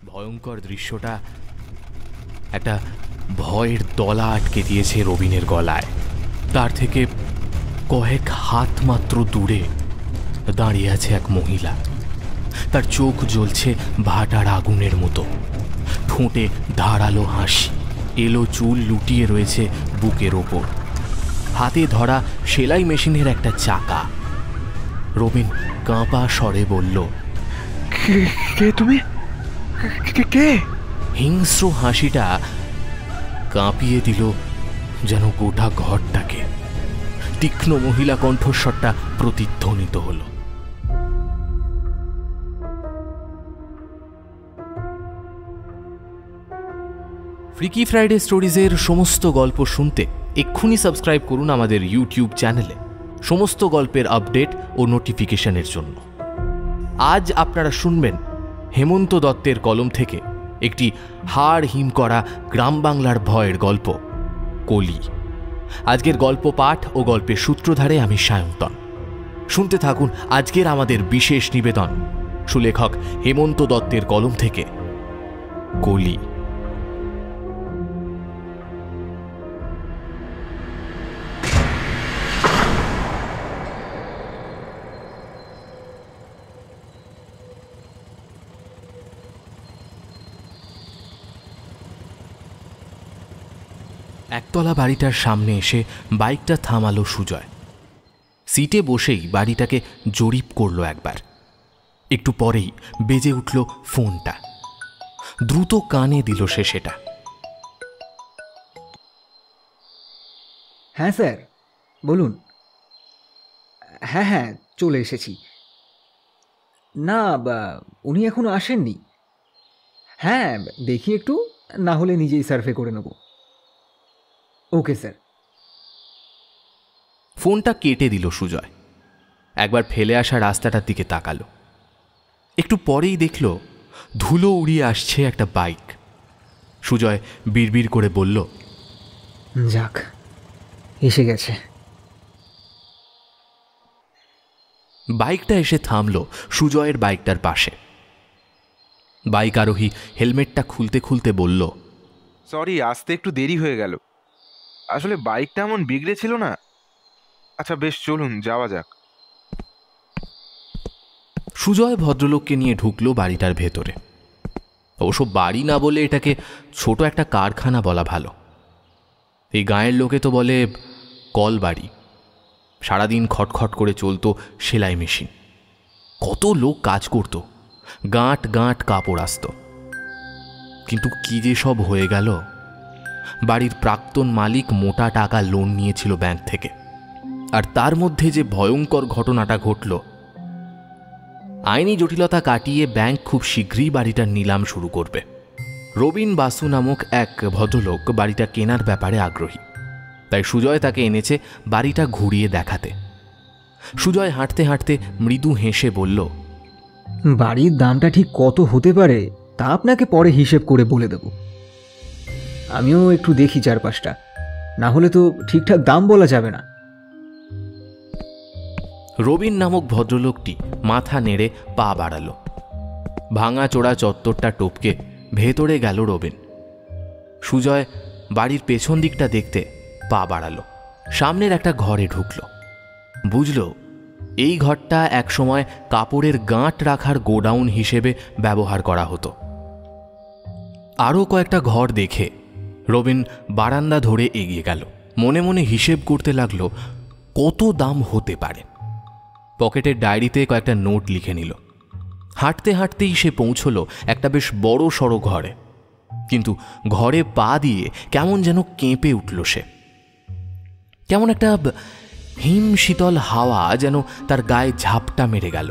ভয়ঙ্কর দৃশ্যটা একটা ভয়ের দলা আটকে দিয়েছে রবিনের গলায়। তার থেকে কয়েক হাত মাত্র দূরে দাঁড়িয়ে আছে এক মহিলা। তার চোখ জ্বলছে ভাটার আগুনের মতো, ঠোঁটে ধারালো হাসি, এলো চুল লুটিয়ে রয়েছে বুকের ওপর, হাতে ধরা সেলাই মেশিনের একটা চাকা। রবিন কাঁপা স্বরে বলল, কে তুমি? কে? হিংস্র হাসিটা কাঁপিয়ে দিল যেন গোটা ঘরটাকে। তীক্ষ্ণ মহিলা কণ্ঠস্বরটা প্রতিধ্বনিত হল। ফ্রিকি ফ্রাইডে স্টোরিজের সমস্ত গল্প শুনতে এক্ষুনি সাবস্ক্রাইব করুন আমাদের ইউটিউব চ্যানেলে, সমস্ত গল্পের আপডেট ও নোটিফিকেশনের জন্য। আজ আপনারা শুনবেন হেমন্ত দত্তের কলম থেকে একটি হাড় হিম করা গ্রাম বাংলার ভয়ের গল্প, কলি। আজকের গল্প পাঠ ও গল্পের সূত্রধারে আমি সায়ন্তন। শুনতে থাকুন আজকের আমাদের বিশেষ নিবেদন, সুলেখক হেমন্ত দত্তের কলম থেকে কলি। একতলা বাড়িটার সামনে এসে বাইকটা থামালো সুজয়। সিটে বসেই বাড়িটাকে জরিপ করলো একবার। একটু পরেই বেজে উঠল ফোনটা। দ্রুত কানে দিল সে সেটা। হ্যাঁ স্যার, বলুন। হ্যাঁ, চলে এসেছি। না, উনি এখনো আসেননি। হ্যাঁ, দেখি একটু, না হলে নিজেই সার্ভে করে নেব। Okay sir. ফোনটা কেটে দিল সুজয়। একবার ফেলে আসা রাস্তাটার দিকে তাকালো। একটু পরেই দেখল ধুলো উড়িয়ে আসছে একটা বাইক। সুজয় বিড়বিড় করে বলল, যাক, এসে গেছে। বাইকটা এসে থামল সুজয়ের বাইকটার পাশে। বাইক আরোহী হেলমেটটা খুলতে খুলতে বলল, সরি, আসতে একটু দেরি হয়ে গেল। আসলে বাইকটা এমন বিগড়ে ছিল না। আচ্ছা বেশ, চলুন যাওয়া যাক। সুজয় ভদ্রলোককে নিয়ে ঢুকলো বাড়িটার ভেতরে। অবশ্য বাড়ি না বলে এটাকে ছোট একটা কারখানা বলা ভালো। এই গাঁয়ের লোকে তো বলে কল বাড়ি। সারাদিন খটখট করে চলতো সেলাই মেশিন। কত লোক কাজ করত, গাঁট গাঁট কাপড় আসত। কিন্তু কি যে সব হয়ে গেল। বাড়ির প্রাক্তন মালিক মোটা টাকা লোন নিয়েছিল ব্যাংক থেকে, আর তার মধ্যে যে ভয়ঙ্কর ঘটনাটা ঘটল। আইনি জটিলতা কাটিয়ে ব্যাংক খুব শীঘ্রই বাড়িটার নিলাম শুরু করবে। রবিন বাসু নামক এক ভদ্রলোক বাড়িটা কেনার ব্যাপারে আগ্রহী, তাই সুজয় তাকে এনেছে বাড়িটা ঘুরিয়ে দেখাতে। সুজয় হাঁটতে হাঁটতে মৃদু হেসে বলল, বাড়ির দামটা ঠিক কত হতে পারে তা আপনাকে পরে হিসেব করে বলে দেব। আমিও একটু দেখি চারপাশটা, না হলে তো ঠিকঠাক দাম বলা যাবে না। রবিন নামক ভদ্রলোকটি মাথা নেড়ে পা বাড়ালো। ভাঙা চোরা চত্বরটা টপকে ভেতরে গেল রবিন। সুজয় বাড়ির পেছন দিকটা দেখতে পা বাড়ালো। সামনের একটা ঘরে ঢুকল। বুঝল এই ঘরটা একসময় কাপড়ের গাঁট রাখার গোডাউন হিসেবে ব্যবহার করা হতো। আরও কয়েকটা ঘর দেখে রবিন বারান্দা ধরে এগিয়ে গেল। মনে মনে হিসেব করতে লাগলো কত দাম হতে পারে। পকেটের ডায়েরিতে কয়েকটা নোট লিখে নিল। হাঁটতে হাঁটতেই সে পৌঁছল একটা বেশ বড় সড়ো ঘরে। কিন্তু ঘরে পা দিয়ে কেমন যেন কেঁপে উঠল সে। কেমন একটা হিম শীতল হাওয়া যেন তার গায়ে ঝাপটা মেরে গেল।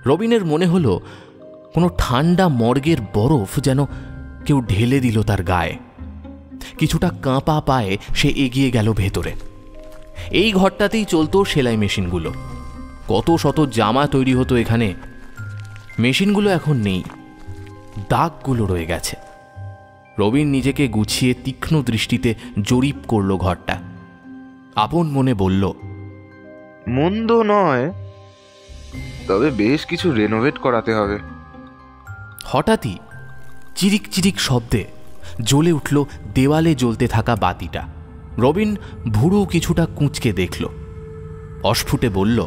রবিনের মনে হলো কোনো ঠান্ডা মর্গের বরফ যেন কেউ ঢেলে দিল তার গায়ে। কিছুটা কাঁপা পায়ে সে এগিয়ে গেল ভেতরে। এই ঘরটাতেই চলতো সেলাই মেশিনগুলো। কত শত জামা তৈরি হতো এখানে। মেশিনগুলো এখন নেই, দাগগুলো রয়ে গেছে। রবিন নিজেকে গুছিয়ে তীক্ষ্ণ দৃষ্টিতে জরিপ করল ঘরটা। আপন মনে বলল, মন্দ নয়, তবে বেশ কিছু রেনোভেট করাতে হবে। হঠাৎই চিরিক চিরিক শব্দে জ্বলে উঠল দেওয়ালে জ্বলতে থাকা বাতিটা। রবিন ভুরু কিছুটা কুঁচকে দেখল, অস্ফুটে বলল,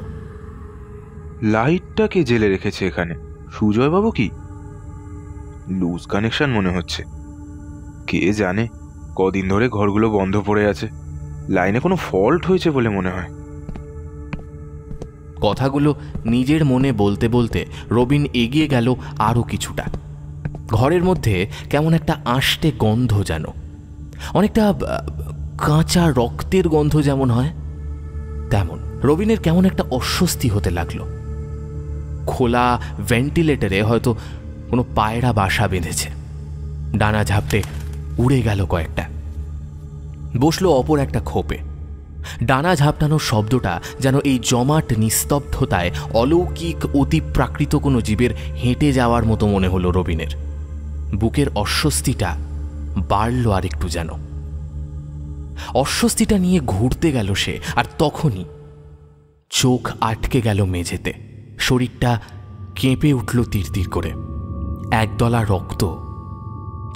লাইটটা কে জেলে রেখেছে এখানে? সুজয়বাবু কি? লুজ কানেকশন মনে হচ্ছে। কে জানে কদিন ধরে ঘরগুলো বন্ধ পড়ে আছে। লাইনে কোনো ফল্ট হয়েছে বলে মনে হয়। কথাগুলো নিজের মনে বলতে বলতে রবিন এগিয়ে গেল আরও কিছুটা। ঘরের মধ্যে কেমন একটা আষ্টে গন্ধ, যেন অনেকটা কাঁচা রক্তের গন্ধ যেমন হয় তেমন। রবিনের কেমন একটা অস্বস্তি হতে লাগলো। খোলা ভেন্টিলেটরে হয়তো কোনো পায়রা বাসা বেঁধেছে। ডানা ঝাপটে উড়ে গেল কয়েকটা, বসলো অপর একটা খোপে। ডানা ঝাপটানোর শব্দটা যেন এই জমাট নিস্তব্ধতায় অলৌকিক অতিপ্রাকৃত কোনো জীবের হেঁটে যাওয়ার মতো মনে হলো রবিনের। বুকের অস্বস্তিটা বাড়ল আর একটু যেন। অস্বস্তিটা নিয়ে ঘুরতে গেল সে, আর তখনই চোখ আটকে গেল মেঝেতে। শরীরটা কেঁপে উঠল তিরতির করে। একদলা রক্ত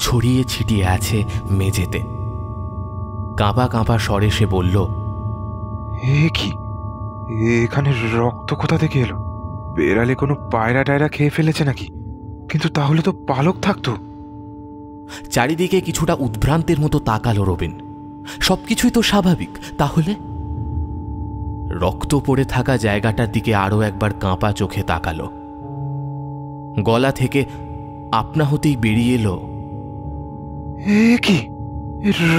ছড়িয়ে ছিটিয়ে আছে মেঝেতে। কাঁপা কাঁপা স্বরে সে বলল, এ কি? এখানে রক্ত কোথা থেকে এলো? বেড়ালে কোনো পায়রা টায়রা খেয়ে ফেলেছে নাকি? কিন্তু তাহলে তো পালক থাকতো। চারিদিকে কিছুটা উদ্ভ্রান্তের মতো তাকালো রবিন। সবকিছুই তো স্বাভাবিক, তাহলে? রক্ত পড়ে থাকা জায়গাটার দিকে আরও একবার কাঁপা চোখে তাকালো। গলা থেকে আপনা হতেই বেরিয়ে এলো, এ কি?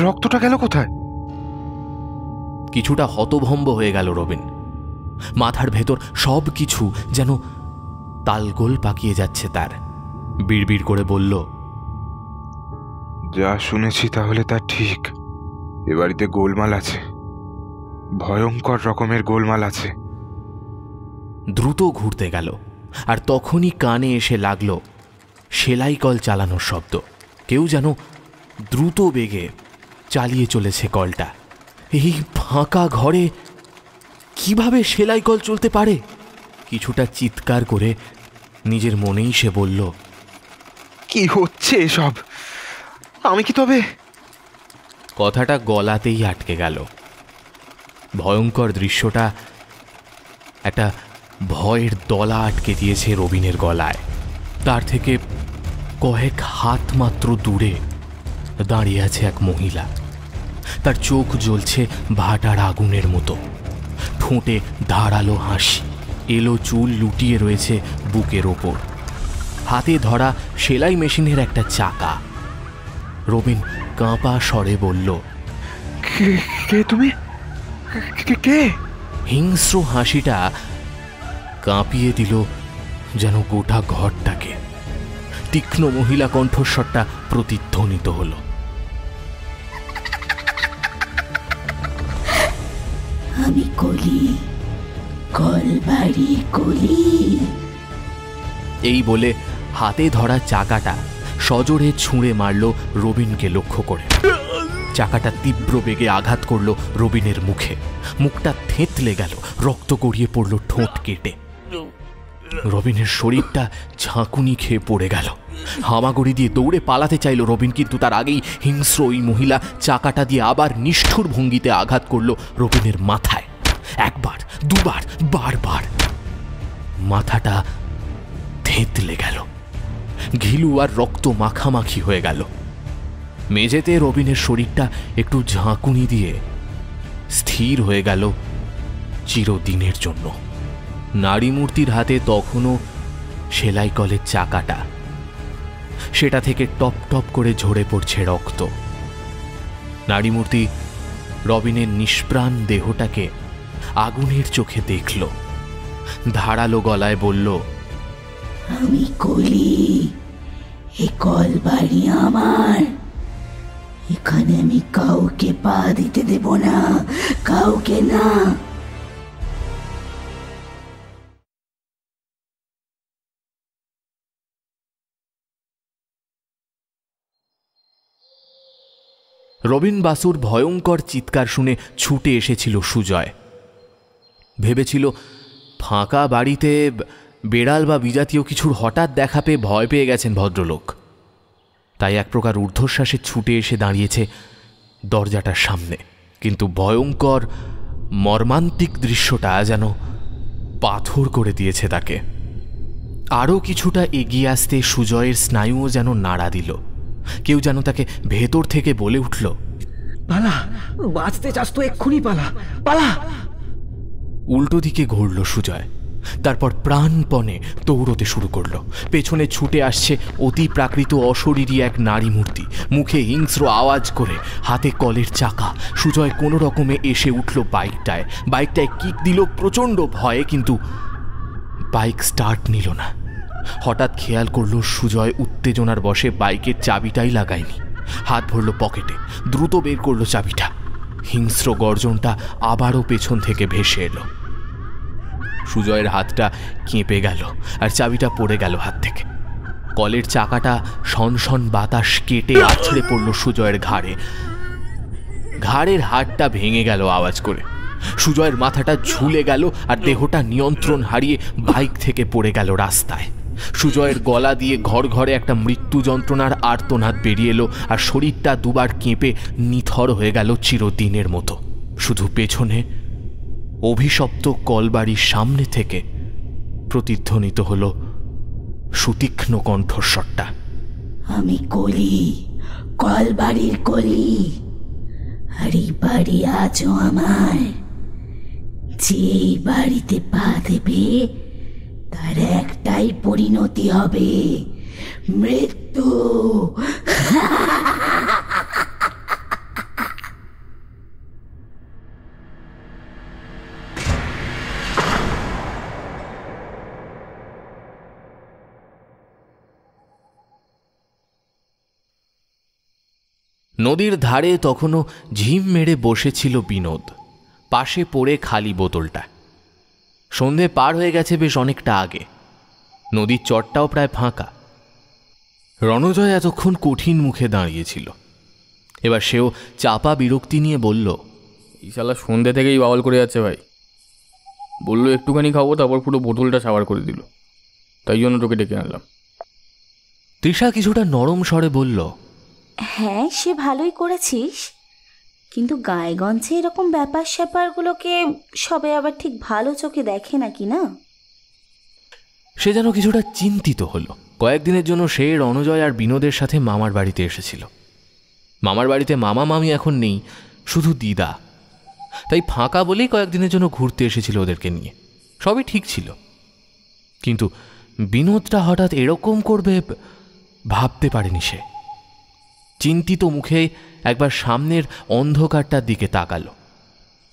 রক্তটা গেল কোথায়? কিছুটা হতভম্ব হয়ে গেল রবিন। মাথার ভেতর সব কিছু যেন তালগোল পাকিয়ে যাচ্ছে তার। বিড়বিড় করে বলল, যা শুনেছি তাহলে তা ঠিক। এ বাড়িতে গোলমাল আছে, ভয়ঙ্কর রকমের গোলমাল আছে। দ্রুত ঘুরতে গেল, আর তখনই কানে এসে লাগল সেলাই কল চালানোর শব্দ। কেউ যেন দ্রুত বেগে চালিয়ে চলেছে কলটা। এই ফাঁকা ঘরে কিভাবে সেলাই কল চলতে পারে? কিছুটা চিৎকার করে নিজের মনেই সে বলল, কি হচ্ছে এসব? আমি কি তবে? কথাটা গলাতেই আটকে গেল। ভয়ঙ্কর দৃশ্যটা একটা ভয়ের দলা আটকে দিয়েছে রবিনের গলায়। তার থেকে কয়েক হাত মাত্র দূরে দাঁড়িয়ে আছে এক মহিলা। তার চোখ জ্বলছে ভাটার আগুনের মতো, ঠোঁটে ধারালো হাসি, এলো চুল লুটিয়ে রয়েছে বুকের ওপর, হাতে ধরা সেলাই মেশিনের একটা চাকা। রবিন কাঁপা স্বরে বলল, কে তুমি? কে? হিংস্র হাসিটা কাঁপিয়ে দিল যেন গোটা ঘরটাকে। তীক্ষ্ণ মহিলা কণ্ঠস্বরটা প্রতিধ্বনিত হল, আমি কলি, কলবাড়ি কলি। এই বলে হাতে ধরা চাকাটা সজোরে ছুঁড়ে মারল রবিনকে লক্ষ্য করে। চাকাটা তীব্র বেগে আঘাত করল রবিনের মুখে। মুখটা থেঁতলে গেল, রক্ত গড়িয়ে পড়ল ঠোঁট কেটে। রবিনের শরীরটা ঝাঁকুনি খেয়ে পড়ে গেল। হামাগুড়ি দিয়ে দৌড়ে পালাতে চাইল রবিন, কিন্তু তার আগেই হিংস্র ওই মহিলা চাকাটা দিয়ে আবার নিষ্ঠুর ভঙ্গিতে আঘাত করল রবিনের মাথায়। একবার, দুবার, বারবার। মাথাটা থেঁতলে গেল, ঘিলু আর রক্ত মাখামাখি হয়ে গেল। মেঝেতে রবিনের শরীরটা একটু ঝাঁকুনি দিয়ে স্থির হয়ে গেল চিরদিনের জন্য। নারী মূর্তির হাতে তখনও সেলাই কলের চাকাটা, সেটা থেকে টপ টপ করে ঝরে পড়ছে রক্ত। নারী মূর্তি রবিনের নিষ্প্রাণ দেহটাকে আগুনের চোখে দেখল, ধারালো গলায় বলল, আমি কলি, এ কলবাড়ি আমার। এখানে আমি কাউকে পা দিতে দেব না, কাউকে না। রবিন বাসুর ভয়ঙ্কর চিৎকার শুনে ছুটে এসেছিল সুজয়। ভেবেছিল ফাঁকা বাড়িতে বেড়াল বা বিজাতীয় কিছুর হঠাৎ দেখা পেয়ে ভয় পেয়ে গেছেন ভদ্রলোক। তাই এক প্রকার ঊর্ধ্বশ্বাসে ছুটে এসে দাঁড়িয়েছে দরজাটার সামনে। কিন্তু ভয়ঙ্কর মর্মান্তিক দৃশ্যটা যেন পাথর করে দিয়েছে তাকে। আরও কিছুটা এগিয়ে আসতে সুজয়ের স্নায়ুও যেন নাড়া দিল। কেউ যেন তাকে ভেতর থেকে বলে উঠল, পালা, বাঁচতে চাস তো এক্ষুনি পালা, পালা। উল্টো দিকে ঘুরল সুজয়। তারপর প্রাণপণে দৌড়তে শুরু করলো। পেছনে ছুটে আসছে অতি প্রাকৃত অশরীরী এক নারী মূর্তি, মুখে হিংস্র আওয়াজ করে, হাতে কলের চাকা। সুজয় কোনো রকমে এসে উঠল বাইকটায় কিক দিল প্রচণ্ড ভয়ে, কিন্তু বাইক স্টার্ট নিল না। হঠাৎ খেয়াল করলো সুজয় উত্তেজনার বশে বাইকের চাবিটাই লাগায়নি। হাত ভরল পকেটে, দ্রুত বের করলো চাবিটা। হিংস্র গর্জনটা আবারও পেছন থেকে ভেসে এলো। সুজয়ের হাতটা কেঁপে গেল আর চাবিটা পড়ে গেল হাত থেকে। কলের চাকাটা সনসন বাতাস কেটে আছড়ে পড়ল সুজয়ের ঘাড়ের হাড়টা ভেঙে গেল আওয়াজ করে। সুজয়ের মাথাটা ঝুলে গেল আর দেহটা নিয়ন্ত্রণ হারিয়ে বাইক থেকে পড়ে গেল রাস্তায়। সুজয়ের গলা দিয়ে ঘরে একটা মৃত্যু যন্ত্রণার আর্তনাদ বেরিয়ে এলো আর শরীরটা দুবার কেঁপে নিথর হয়ে গেল চিরদিনের মতো। শুধু পেছনে অভিশপ্ত কলবাড়ির সামনে থেকে প্রতিধ্বনিত হল সুতীক্ষ্ণ কণ্ঠস্বরটা, আমি কলি, কলবাড়ির কলি, আর এই বাড়ি আজও আমার। যে বাড়িতে পা দেবে তার একটাই পরিণতি হবে, মৃত্যু। নদীর ধারে তখনও ঝিম মেরে বসেছিল বিনোদ, পাশে পড়ে খালি বোতলটা। সন্ধে পার হয়ে গেছে বেশ অনেকটা আগে। নদীর চরটাও প্রায় ফাঁকা। রণজয় এতক্ষণ কঠিন মুখে দাঁড়িয়েছিল। এবার সেও চাপা বিরক্তি নিয়ে বলল, এই শালা সন্ধ্যে থেকেই বাউল করে যাচ্ছে ভাই। বললো একটুখানি খাবো, তারপর পুরো বোতলটা সাবার করে দিল। তাই জন্য তোকে ডেকে আনলাম। তৃষা কিছুটা নরম স্বরে বলল, হ্যাঁ সে ভালোই করেছিস, কিন্তু গায়েগঞ্জে এরকম ব্যাপার স্যাপারগুলোকে সবাই আবার ঠিক ভালো চোখে দেখে নাকি না? সে যেন কিছুটা চিন্তিত হলো। কয়েকদিনের জন্য সে রণজয় আর বিনোদের সাথে মামার বাড়িতে এসেছিল। মামার বাড়িতে মামা মামি এখন নেই, শুধু দিদা। তাই ফাঁকা বলেই কয়েকদিনের জন্য ঘুরতে এসেছিল ওদেরকে নিয়ে। সবই ঠিক ছিল, কিন্তু বিনোদটা হঠাৎ এরকম করবে ভাবতে পারেনি সে। চিন্তিত মুখে একবার সামনের অন্ধকারটার দিকে তাকালো।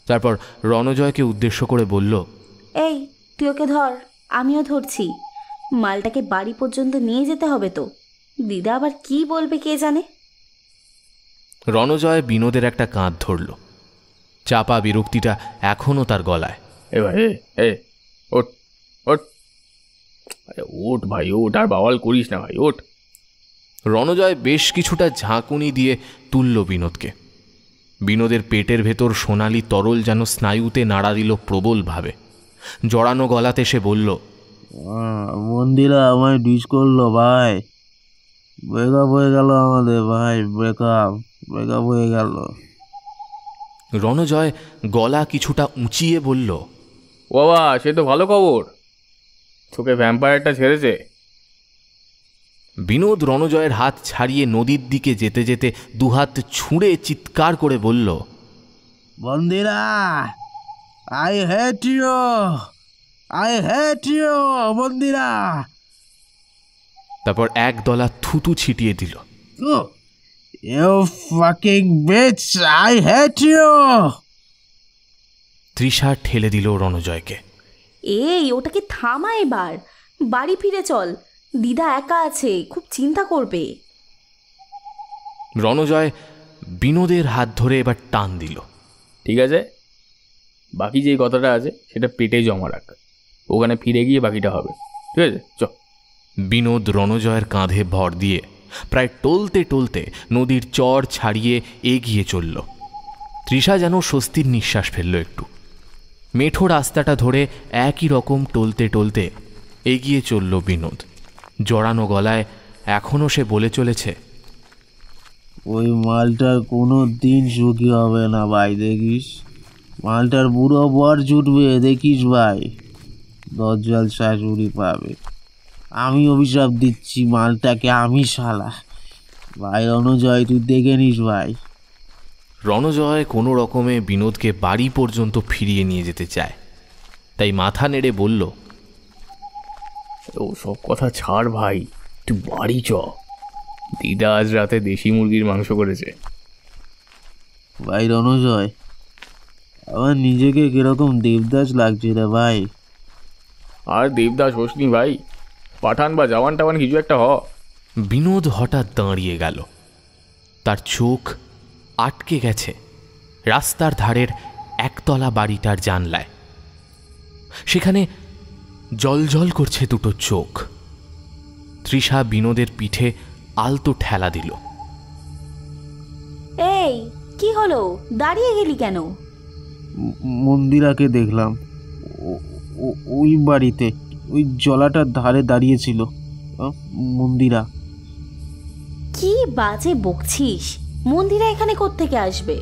তারপর রণজয়কে উদ্দেশ্য করে বলল, এই তুই ওকে ধর, আমিও ধরছি। মালটাকে বাড়ি পর্যন্ত নিয়ে যেতে হবে তো। দিদা আবার কি বলবে কে জানে। রণজয় বিনোদের একটা কাঁধ ধরল। চাপা বিরক্তিটা এখনো তার গলায়। এ ভাই, এ ওঠ ওঠ, আরে ওঠ ভাই ওঠ, আর বাওয়াল করিস না ভাই, ওঠ। রণজয় বেশ কিছুটা ঝাঁকুনি দিয়ে তুলল বিনোদকে। বিনোদের পেটের ভেতর সোনালি তরল যেন স্নায়ুতে নাড়া দিল প্রবলভাবে। জড়ানো গলাতে সে বলল, মন্দিরা আমায় ডিস করলো ভাই, ব্রেকআপ হয়ে গেল আমাদের ভাই, ব্রেকআপ হয়ে গেল। রণজয় গলা কিছুটা উঁচিয়ে বলল, বাবা সে তো ভালো খবর, তোকে ভ্যাম্পায়ারটা ছেড়েছে। বিনোদ রণজয়ের হাত ছাড়িয়ে নদীর দিকে যেতে যেতে দুহাত ছুঁড়ে চিৎকার করে বলল, মন্দিরা, আই হেট ইউ মন্দিরা। তারপর এক দলা থুতু ছিটিয়ে দিল। You fucking bitch, I hate you. Trisha ঠেলে দিল রণজয়কে। এই ওটাকে থামা, এবার বাড়ি ফিরে চল। দিদা একা আছে, খুব চিন্তা করবে। রণজয় বিনোদের হাত ধরে এবার টান দিল। ঠিক আছে, বাকি যে কথাটা আছে সেটা পেটে জমা রাখ, ওখানে ফিরে গিয়ে বাকিটা হবে, ঠিক আছে? চ। বিনোদ রণজয়ের কাঁধে ভর দিয়ে প্রায় টলতে টলতে নদীর চর ছাড়িয়ে এগিয়ে চলল। তৃষা যেন স্বস্তির নিঃশ্বাস ফেলল একটু। মেঠো রাস্তাটা ধরে একই রকম টলতে টলতে এগিয়ে চলল বিনোদ। জড়ানো গলায় এখনও সে বলে চলেছে, ওই মালটার কোনো দিন সুখী হবে না ভাই, দেখিস মালটার বুড়ো বর জুটবে, দেখিস ভাই দজ্জাল শাশুড়ি পাবে। আমি অভিশাপ দিচ্ছি মালটাকে, আমি শালা। ভাই রণজয়, তুই দেখে নিস ভাই। রণজয় কোনো রকমে বিনোদকে বাড়ি পর্যন্ত ফিরিয়ে নিয়ে যেতে চায়, তাই মাথা নেড়ে বলল, ও সব কথা ছাড় ভাই, তুই বাড়ি চ। দিদা আজ রাতে দেশি মুরগির মাংস করেছে। ভাই রণজয়, আমার নিজেকে কিরকম দেবদাস লাগছে রে ভাই। আর দেবদাস হোসনি ভাই, পাঠান বা জওয়ান টাওয়ান কিছু একটা হ। বিনোদ হঠাৎ দাঁড়িয়ে গেল। তার চোখ আটকে গেছে রাস্তার ধারের একতলা বাড়িটার জানলায়। সেখানে জলজল করছে দুটো চোখ। তৃষা বিনোদের পিঠে আলতো ঠেলা দিল। এই কি হলো, দাঁড়িয়ে গেলি কেন? মন্দিরাকে দেখলাম ওই বাড়িতে, ওই জলাটার ধারে দাঁড়িয়েছিল মন্দিরা। কি বাজে বকছিস? মন্দিরা এখানে কোত্থেকে আসবে?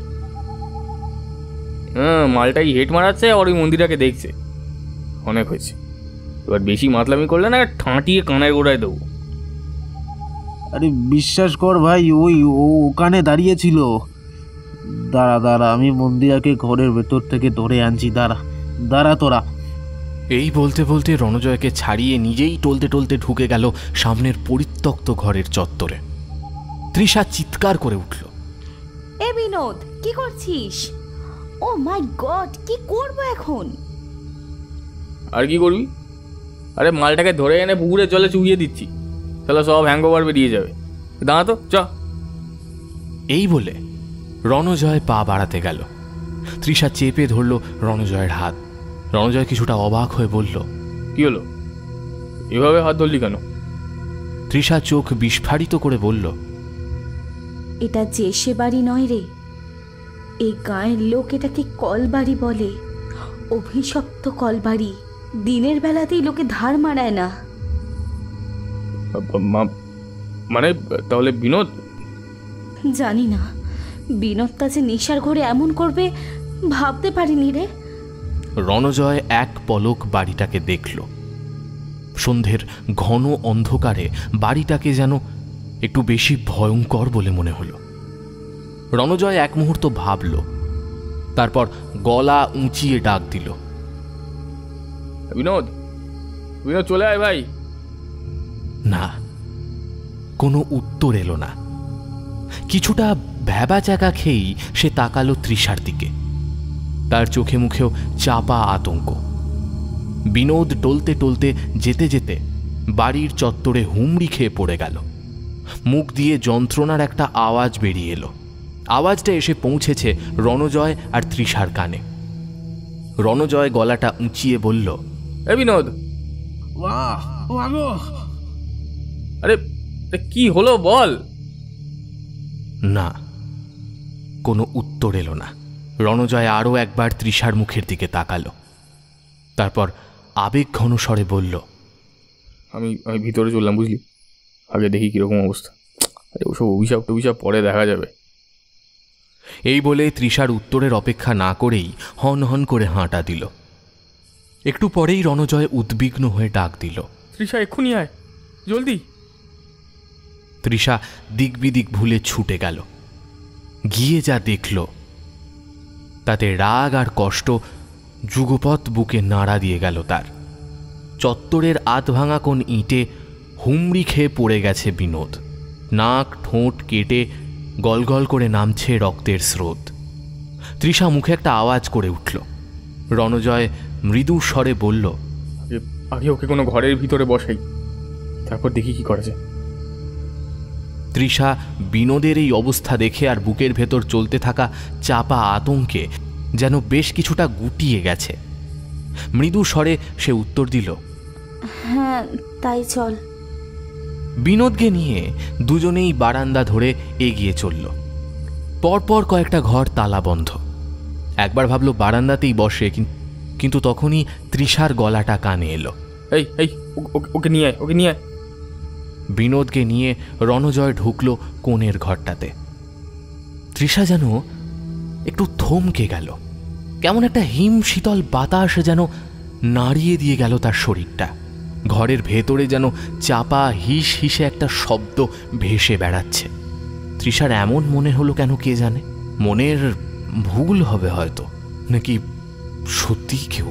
হ্যাঁ, মালটাই হেট মারাচ্ছে আর ওই মন্দিরাকে দেখছে। অনেক হয়েছে, এবার বেশি মাতলামি করলে না ঠাঁটিয়ে কানায় গোড়ায় দেবো। আরে বিশ্বাস কর ভাই, ওখানে দাঁড়িয়েছিল। দাঁড়া দাঁড়া, আমি মন্দিরাকে ঘরের ভেতর থেকে ধরে আনছি, দাঁড়া দাঁড়া তোরা। এই বলতে বলতে রণজয়কে ছাড়িয়ে নিজেই টলতে টলতে ঢুকে গেল সামনের পরিত্যক্ত ঘরের চত্বরে। তৃষা চিৎকার করে উঠল, এ বিনোদ, কি করছিস? ও মাই গড, কি করব এখন? আর কি করবি? আরে মালটাকে ধরে এনে পুকুরের জলে চুইয়ে দিচ্ছি, তাহলে সব হ্যাংওভার বেরিয়ে যাবে। দাঁড়া তো, চ। এই বলে রণজয় পা বাড়াতে গেল। তৃষা চেপে ধরল রণজয়ের হাত। রণজয় কিছুটা অবাক হয়ে বলল, কি হলো, এভাবে হাত ধরলি কেন? তৃষা চোখ বিস্ফারিত করে বলল, এটা যে সে বাড়ি নয় রে, এই গায়ের লোক এটাকে কলবাড়ি বলে। অভিশপ্ত কলবাড়ি। দিনের বেলাতেই লোকে ধার মারায় না। মানে তাহলে বিনোদ? জানি না, বিনোদটা যে নেশার ঘরে এমন করবে ভাবতে পারিনি রে। রণজয় এক পলক বাড়িটাকে দেখল। সন্ধ্যের ঘন অন্ধকারে বাড়িটাকে যেন একটু বেশি ভয়ঙ্কর বলে মনে হলো। রণজয় এক মুহূর্ত ভাবল, তারপর গলা উঁচিয়ে ডাক দিল, বিনোদ, বিনোদ চলে আয় ভাই। না, কোনো উত্তর এলো না। কিছুটা ভ্যাবাচ্যাকা খেয়েই সে তাকালো তৃষার দিকে। তার চোখে মুখেও চাপা আতঙ্ক। বিনোদ টলতে টলতে যেতে যেতে বাড়ির চত্বরে হুমড়ি খেয়ে পড়ে গেল। মুখ দিয়ে যন্ত্রণার একটা আওয়াজ বেরিয়ে এলো। আওয়াজটা এসে পৌঁছেছে রণজয় আর তৃষার কানে। রণজয় গলাটা উঁচিয়ে বলল, এ বিনোদ। আরে কি হলো বল। না, কোনো উত্তর এলো না। রণজয় আরও একবার তৃষার মুখের দিকে তাকালো। তারপর আবেগঘন স্বরে বলল, আমি ভিতরে চললাম, বুঝলি, আগে দেখি কিরকম অবস্থা। আরে ওসব অভিশাপ টভিশাপ পরে দেখা যাবে। এই বলে তৃষার উত্তরের অপেক্ষা না করেই হন হন করে হাঁটা দিল। একটু পরেই রণজয় উদ্বিগ্ন হয়ে ডাক দিল, তৃষা এক্ষুনি আয়, জলদি। তৃষা দিকবিদিক ভুলে ছুটে গেল। গিয়ে যা দেখল তাতে রাগ আর কষ্ট যুগপৎ বুকে নাড়া দিয়ে গেল তার। চত্বরের আধভাঙা কোন ইঁটে হুমড়ি খেয়ে পড়ে গেছে বিনোদ। নাক ঠোঁট কেটে গলগল করে নামছে রক্তের স্রোত। তৃষা মুখে একটা আওয়াজ করে উঠল। রণজয় মৃদু স্বরে বলল, আগে ওকে কোনো ঘরের ভিতরে বসাই, তারপর দেখি কি করা যায়। তৃষা বিনোদের এই অবস্থা দেখে আর বুকের ভেতর চলতে থাকা চাপা আতঙ্কে যেন বেশ কিছুটা গুটিয়ে গেছে। মৃদু স্বরে সে উত্তর দিল, হ্যাঁ তাই চল। বিনোদকে নিয়ে দুজনেই বারান্দা ধরে এগিয়ে চলল। পরপর কয়েকটা ঘর তালা বন্ধ। একবার ভাবল বারান্দাতেই বসে, কিন্তু তখনই তৃষার গলাটা কানে এলো, এই এই ওকে নিয়ে আয়, ওকে নিয়ে আয়। বিনোদকে নিয়ে রণজয় ঢুকল কোণের ঘরটাতে। তৃষা যেন একটু থমকে গেল। কেমন একটা হিম শীতল বাতাস যেন নাড়িয়ে দিয়ে গেল তার শরীরটা। ঘরের ভেতরে যেন চাপা হিস হিসে একটা শব্দ ভেসে বেড়াচ্ছে। তৃষার এমন মনে হলো কেন কে জানে। মনের ভুল হবে হয়তো, নাকি সত্যিই কেউ।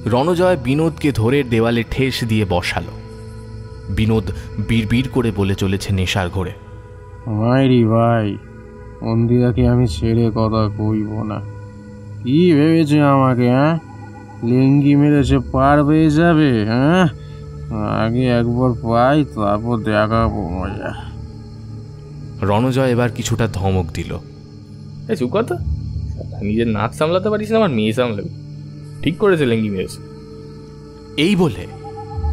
রণজয় বিনোদকে ধরে দেওয়ালে ঠেস দিয়ে বসালো। বিনোদ বিড়বিড় করে বলে চলেছে নেশার ঘোরে, মাইরি ভাই, মন্দিরাকে আমি ছেড়ে কথা কইব না। কি ভেবেছে আমাকে? হ্যাঁ, লিঙ্গি মেরেছে পার পেয়ে যাবে? হ্যাঁ, আগে একবার পাই, তারপর দেখাবো মজা। রণজয় এবার কিছুটা ধমক দিল। চুপ কথা, নিজের নাক সামলাতে পারিস না, আমার মেয়ে সামলাবি। ঠিক করেছে, লেঙ্গি মেরেছে। এই বলে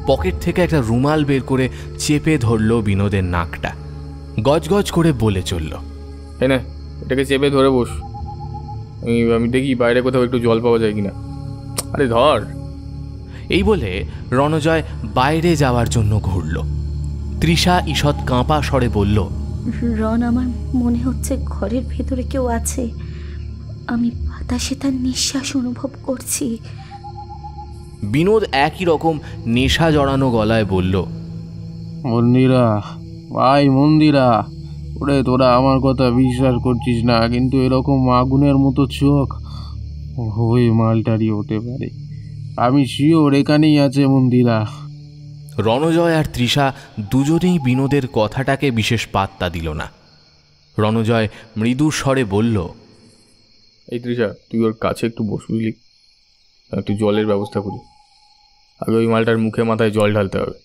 পকেট থেকে একটা রুমাল বের করে চেপে ধরল বিনোদের নাকটা। গজগজ করে বলে চলল, হ্যাঁ না, এটাকে চেপে ধরে বস। আমি দেখি বাইরে কোথাও একটু জল পাওয়া যায় কিনা। আরে ধর। এই বলে রণজয় বাইরে যাওয়ার জন্য ঘুরল। তৃষা ঈষৎ কাঁপা স্বরে বলল, রন, আমার মনে হচ্ছে ঘরের ভেতরে কেউ আছে। আমি বাতাসে তার নিঃশ্বাস অনুভব করছি। বিনোদ একই রকম নেশা জড়ানো গলায় বলল, মন্দিরা ভাই, মন্দিরা, ওরে তোরা আমার কথা বিশ্বাস করছিস না, কিন্তু এরকম আগুনের মতো চোখ ওই মালটারই হতে পারে। আমি শিওর এখানেই আছে মন্দিরা। রণজয় আর তৃষা দুজনেই বিনোদের কথাটাকে বিশেষ পাত্তা দিল না। রণজয় মৃদু স্বরে বলল, এই তৃষা, তুই ওর কাছে একটু বস, বুঝলি? একটু জলের ব্যবস্থা করি। আগে ওই মালটার মুখে মাথায় জল ঢালতে হবে।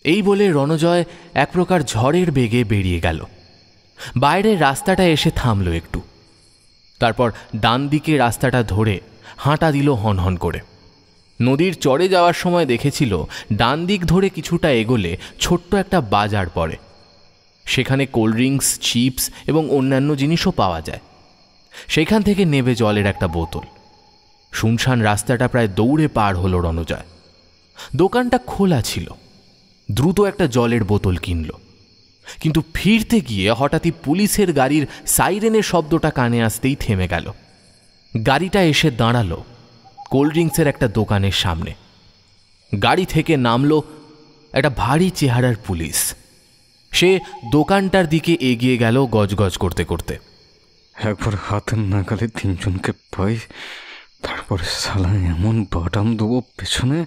এই বলে রণজয় এক প্রকার ঝড়ের বেগে বেরিয়ে গেল। বাইরের রাস্তাটা এসে থামল একটু। তারপর ডান দিকে রাস্তাটা ধরে হাঁটা দিল হনহন করে। নদীর চরে যাওয়ার সময় দেখেছিল ডান দিক ধরে কিছুটা এগোলে ছোট্ট একটা বাজার পড়ে। সেখানে কোল্ড ড্রিঙ্কস, চিপস এবং অন্যান্য জিনিসও পাওয়া যায়। সেখান থেকে নেবে জলের একটা বোতল। শুনশান রাস্তাটা প্রায় দৌড়ে পার হলো রণজয়। দোকানটা খোলা ছিল। দ্রুত একটা জলের বোতল কিনল, কিন্তু ফিরতে গিয়ে হঠাৎই পুলিশের গাড়ির সাইরেনের শব্দটা কানে আসতেই থেমে গেল। গাড়িটা এসে দাঁড়ালো কোল্ড ড্রিঙ্কসের একটা দোকানের সামনে। গাড়ি থেকে নামলো একটা ভারী চেহারার পুলিশ। সে দোকানটার দিকে এগিয়ে গেল গজগজ করতে করতে। একবার হাতের নাগালে তিনজনকে পাই, তারপরে শালা এমন বাটাম দেবো পেছনে,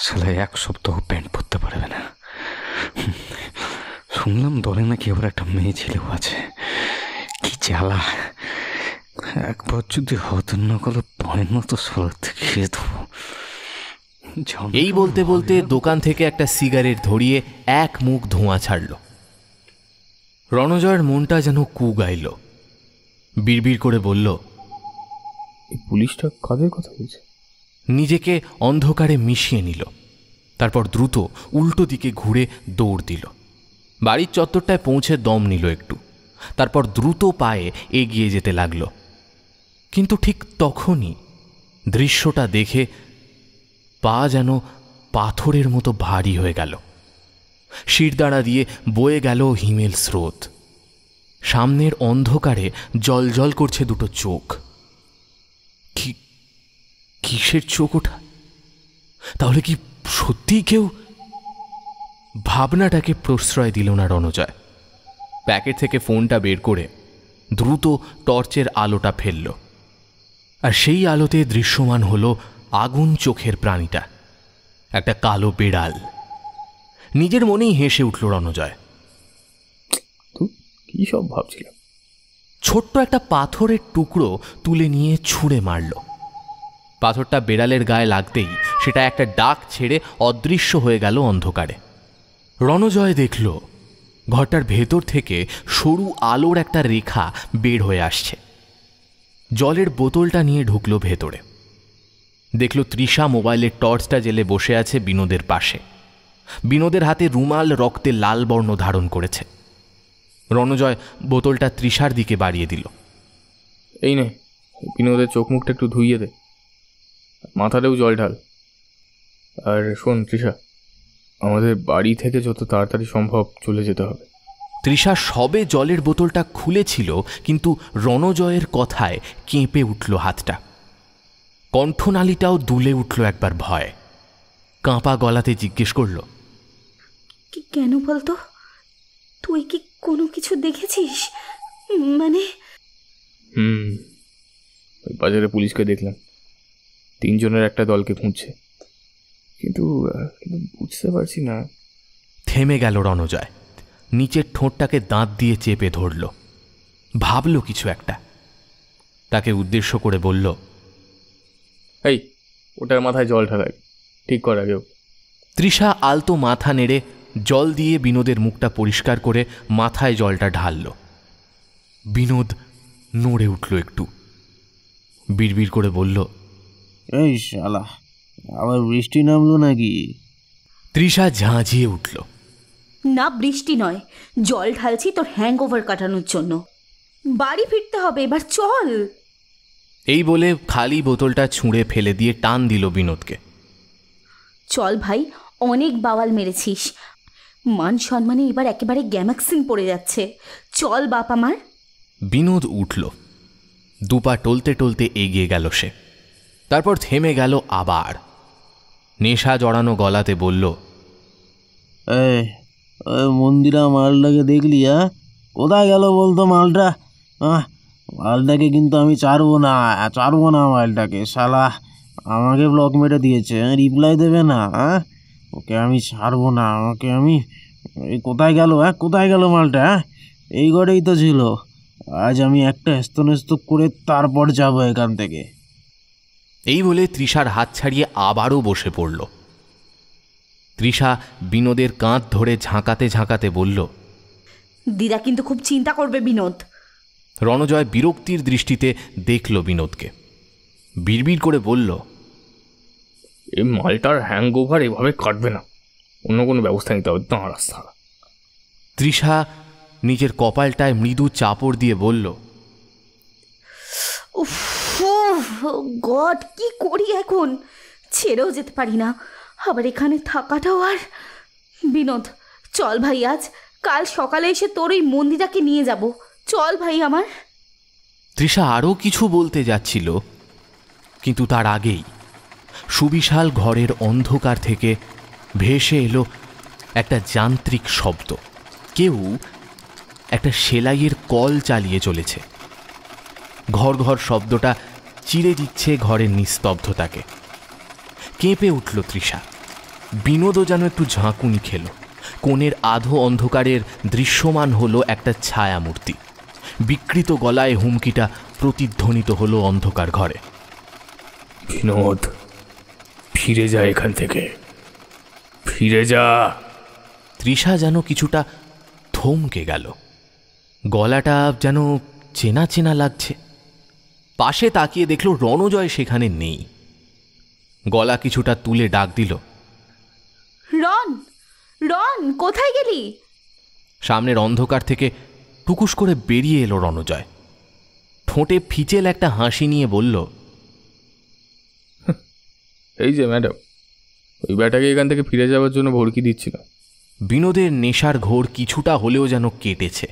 শালা এক সপ্তাহ প্যান্ট পরতে পারবে না। শুনলাম দলে নাকি আবার একটা মেয়ে ছেলেও আছে। কি জ্বালা! একবার যদি হাতের নাগালে পায় না তো শালা খেয়ে দেবো। এই বলতে বলতে দোকান থেকে একটা সিগারেট ধরিয়ে এক মুখ ধোঁয়া ছাড়ল। রণজয়ের মনটা যেন কু গাইল। বিড়বিড় করে বলল, এই পুলিশটা কাদের কথা বলছে? নিজেকে অন্ধকারে মিশিয়ে নিল। তারপর দ্রুত উল্টো দিকে ঘুরে দৌড় দিল। বাড়ির চত্বরটায় পৌঁছে দম নিল একটু। তারপর দ্রুত পায়ে এগিয়ে যেতে লাগল। কিন্তু ঠিক তখনই দৃশ্যটা দেখে পা যেন পাথরের মতো ভারী হয়ে গেল। শিরদাঁড়া দিয়ে বয়ে গেল হিমেল স্রোত। সামনের অন্ধকারে জলজল করছে দুটো চোখ। কিসের চোখ ওঠা? তাহলে কি সত্যিই কেউ? ভাবনাটাকে প্রশ্রয় দিল না রণজয়। প্যাকেট থেকে ফোনটা বের করে দ্রুত টর্চের আলোটা ফেলল। আর সেই আলোতে দৃশ্যমান হলো আগুন চোখের প্রাণীটা, একটা কালো বেড়াল। নিজের মনেই হেসে উঠল রণজয়। কি সব ভাবছিলাম। ছোট্ট একটা পাথরের টুকরো তুলে নিয়ে ছুঁড়ে মারল। পাথরটা বেড়ালের গায়ে লাগতেই সেটা একটা ডাক ছেড়ে অদৃশ্য হয়ে গেল অন্ধকারে। রণজয় দেখল ঘরটার ভেতর থেকে সরু আলোর একটা রেখা বের হয়ে আসছে। জলের বোতলটা নিয়ে ঢুকলো ভেতরে। দেখল তৃষা মোবাইলের টর্চটা জেলে বসে আছে বিনোদের পাশে। বিনোদের হাতে রুমাল রক্তে লাল বর্ণ ধারণ করেছে। রণজয় বোতলটা তৃষার দিকে বাড়িয়ে দিল। এই নে, বিনোদের চোখ মুখটা একটু ধুইয়ে দে, মাথাতেও জল ঢাল। আর শোন তৃষা, আমাদের বাড়ি থেকে যত তাড়াতাড়ি সম্ভব চলে যেতে হবে। তৃষা সবে জলের বোতলটা খুলেছিল, কিন্তু রণজয়ের কথায় কেঁপে উঠল হাতটা। কণ্ঠনালীটাও দুলে উঠল একবার ভয়। কাঁপা গলাতে জিজ্ঞেস করল, কেন বলতো? তুই কি কোনো কিছু দেখেছিস? মানে ওই বাজারে পুলিশকে দেখলাম, 3 জনের একটা দলকে খুঁজছে, কিন্তু বুঝতে পারছি না। থেমে গেল রণজয়। নিচের ঠোঁটটাকে দাঁত দিয়ে চেপে ধরল। ভাবল কিছু একটা। তাকে উদ্দেশ্য করে বলল, এই ওটার মাথায় জল ঢালাই, ঠিক কর আগে। তৃষা আলতো মাথা নেড়ে জল দিয়ে বিনোদের মুখটা পরিষ্কার করে মাথায় জলটা ঢালল। বিনোদ নড়ে উঠল একটু, বিড়বিড় করে বলল, এই শালা, আবার বৃষ্টি নামলো নাকি? তৃষা ঝাঁঝিয়ে উঠল। না, বৃষ্টি নয়, জল ঢালছি তোর হ্যাংওভার কাটানোর জন্য। বাড়ি ফিরতে হবে এবার, চল। এই বলে খালি বোতলটা ছুঁড়ে ফেলে দিয়ে টান দিল বিনোদকে। চল ভাই, অনেক বাওয়াল মেরেছিস, মান সম্মানে এবার একেবারে গ্যামাক্সিন পড়ে যাচ্ছে। চল বাপ আমার। বিনোদ উঠল, দুপা টলতে টলতে এগিয়ে গেল সে। তারপর থেমে গেল আবার। নেশা জড়ানো গলাতে বলল, মন্দিরা মালটাকে দেখলি? কোথায় গেল বলতো মালটা? মালটাকে কিন্তু আমি ছাড়বো না মালটাকে। শালা আমাকে ব্লক মেরে দিয়েছে, রিপ্লাই দেবে না। ওকে আমি ছাড়বো না, আমাকে আমি। কোথায় গেল মালটা? এই ঘরেই তো ছিল। আজ আমি একটা হেস্তনেস্ত করে তারপর যাবো এখান থেকে। এই বলে তৃষার হাত ছাড়িয়ে আবারও বসে পড়ল। তৃষা বিনোদের কাঁধ ধরে ঝাঁকাতে ঝাঁকাতে বলল, দিদা কিন্তু খুব চিন্তা করবে বিনোদ। রণজয় বিরক্তির দৃষ্টিতে দেখল বিনোদকে, বিড়বিড় করে বলল, এই মালটার হ্যাংওভার এভাবে কাটবে না, অন্য কোনো ব্যবস্থা নিতে হবে। রাস্তা। তৃষা নিজের কপালটায় মৃদু চাপড় দিয়ে বলল, গড, কি করি এখন? ছেড়েও যেতে পারি না, আবার এখানে থাকাটাও। আর বিনোদ, চল ভাই, আজ কাল সকালে এসে তোর ওই মন্দিরাকে নিয়ে যাব। চল ভাই আমার। তৃষা আরও কিছু বলতে যাচ্ছিল, কিন্তু তার আগেই সুবিশাল ঘরের অন্ধকার থেকে ভেসে এলো একটা যান্ত্রিক শব্দ। কেউ একটা সেলাইয়ের কল চালিয়ে চলেছে। ঘর ঘর শব্দটা চিরে দিচ্ছে ঘরের নিস্তব্ধতাকে। কেঁপে উঠল তৃষা। বিনোদও যেন একটু ঝাঁকুনি খেল। কোণের আধো অন্ধকারের দৃশ্যমান হলো একটা ছায়ামূর্তি। বিকৃত গলায় হুমকিটা প্রতিধ্বনিত হলো অন্ধকার ঘরে, বিনোদ, ফিরে যা এখান থেকে, ফিরে যা। তৃষা যেন কিছুটা থমকে গেল। গলাটা যেন চেনা চেনা লাগছে। পাশে তাকিয়ে দেখল রণজয় সেখানে নেই। গলা কিছুটা তুলে ডাক দিল, রন, রন, কোথায় গেলি? সামনের অন্ধকার থেকে টুকুস করে বেরিয়ে এলো রণজয়। ঠোঁটে ফিচেল একটা হাসি নিয়ে বলল, এই যে ম্যাডাম, ওই ব্যাটাকে এখান থেকে ফিরে যাওয়ার জন্য ভড়কি দিচ্ছিল। বিনোদের নেশার ঘোর কিছুটা হলেও যেন কেটেছে।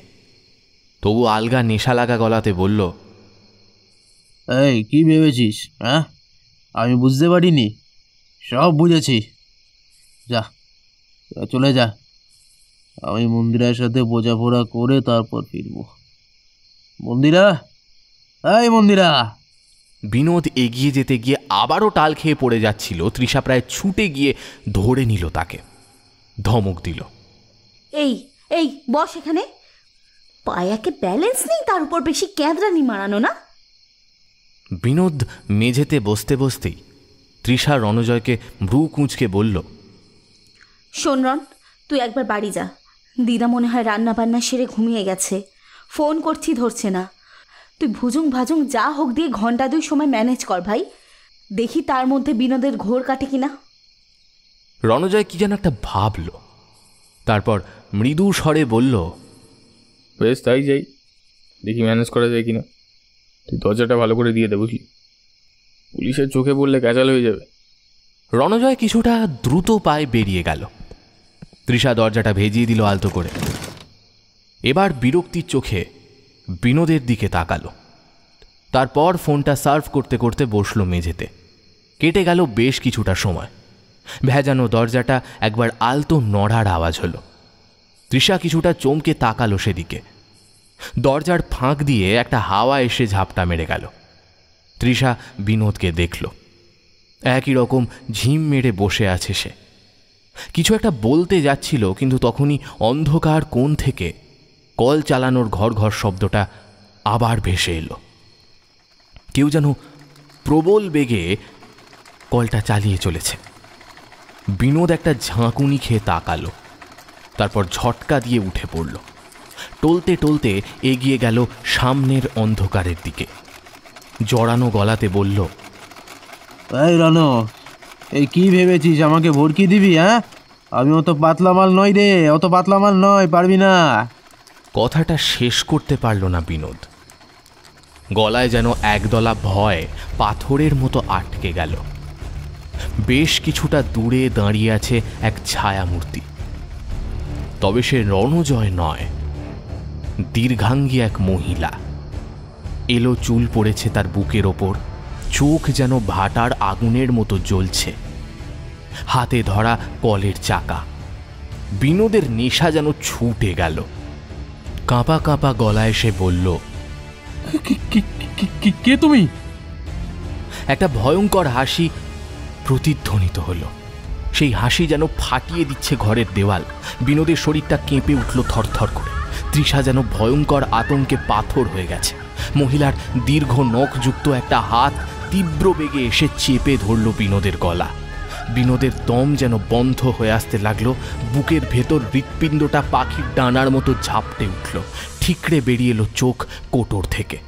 তবু আলগা নেশা লাগা গলাতে বলল, এই কি ভেবেছিস? আমি বুঝতে পারিনি? সব বুঝেছি। যা, চলে যা। আমি মন্দিরার সাথে বোঝাপড়া করে তারপর ফিরব। মন্দিরা, এই মন্দিরা। বিনোদ এগিয়ে যেতে গিয়ে আবারও টাল খেয়ে পড়ে যাচ্ছিল। তৃষা প্রায় ছুটে গিয়ে ধরে নিল তাকে, ধমক দিল, এই এই বস এখানে। পায়াকে ব্যালেন্স নেই, তার উপর বেশি ক্যাঁদরানি মারানো না। বিনোদ মেঝেতে বসতে বসতেই তৃষা রণজয়কে ভ্রু কুঁচকে বলল, শোন রন, তুই একবার বাড়ি যা। দিদা মনে হয় রান্না বান্না সেরে ঘুমিয়ে গেছে। ফোন করছি, ধরছে না। তুই ভুজুং ভাজুং যা হোক দিয়ে ঘন্টা 2 সময় ম্যানেজ কর ভাই। দেখি তার মধ্যে বিনোদের ঘোর কাটে কিনা। রণজয় কি যেন একটা ভাবল, তারপর মৃদু স্বরে বলল, বেশ, তাই যাই, দেখি ম্যানেজ করা যায় কিনা। তুই দরজাটা ভালো করে দিয়ে দে, বুঝলি? পুলিশের চোখে পড়লে ক্যাচাল হয়ে যাবে। রণজয় কিছুটা দ্রুত পায়ে বেরিয়ে গেল। তৃষা দরজাটা ভেজিয়ে দিল আলতো করে। এবার বিরক্তির চোখে বিনোদের দিকে তাকালো। তারপর ফোনটা সার্ভ করতে করতে বসলো মেঝেতে। কেটে গেল বেশ কিছুটা সময়। ভেজানো দরজাটা একবার আলতো নড়ার আওয়াজ হলো। তৃষা কিছুটা চমকে তাকালো সেদিকে। দরজার ফাঁক দিয়ে একটা হাওয়া এসে ঝাপটা মেরে গেল। তৃষা বিনোদকে দেখল। একই রকম ঝিম মেরে বসে আছে সে। কিছু একটা বলতে যাচ্ছিল, কিন্তু তখনই অন্ধকার কোণ থেকে কল চালানোর ঘর ঘর শব্দটা আবার ভেসে এলো। কেউ যেন প্রবল বেগে কলটা চালিয়ে চলেছে। বিনোদ একটা ঝাঁকুনি খেয়ে তাকালো, তারপর ঝটকা দিয়ে উঠে পড়ল। টলতে টলতে এগিয়ে গেল সামনের অন্ধকারের দিকে। জড়ানো গলাতে বলল, এই রানো, এই কি ভেবেছিস আমাকে ভড়কি দিবি? হ্যাঁ, আমি অত পাতলা মাল নই রে, অত পাতলা মাল নয়, পারবি না। কথাটা শেষ করতে পারল না বিনোদ। গলায় যেন একদলা ভয় পাথরের মতো আটকে গেল। বেশ কিছুটা দূরে দাঁড়িয়ে আছে এক ছায়ামূর্তি। তবে সে রণজয় নয়, দীর্ঘাঙ্গী এক মহিলা। এলো চুল পড়েছে তার বুকের ওপর, চোখ যেন ভাটার আগুনের মতো জ্বলছে। হাতে ধরা কলের চাকা। বিনোদের নেশা যেন ছুটে গেল। কাঁপা কাঁপা গলায় সে বলল, কে তুমি? একটা ভয়ঙ্কর হাসি প্রতিধ্বনিত হলো। সেই হাসি যেন ফাটিয়ে দিচ্ছে ঘরের দেওয়াল। বিনোদের শরীরটা কেঁপে উঠল থরথর করে। তৃষা যেন ভয়ঙ্কর আতঙ্কে পাথর হয়ে গেছে। মহিলার দীর্ঘ নখযুক্ত একটা হাত তীব্র বেগে এসে চেপে ধরল বিনোদের গলা। বিনোদের দম যেন বন্ধ হয়ে আসতে লাগলো। বুকের ভেতর হৃৎপিণ্ডটা পাখির ডানার মতো ঝাপটে উঠল। ঠিকরে বেরিয়ে এলো চোখ কোটর থেকে।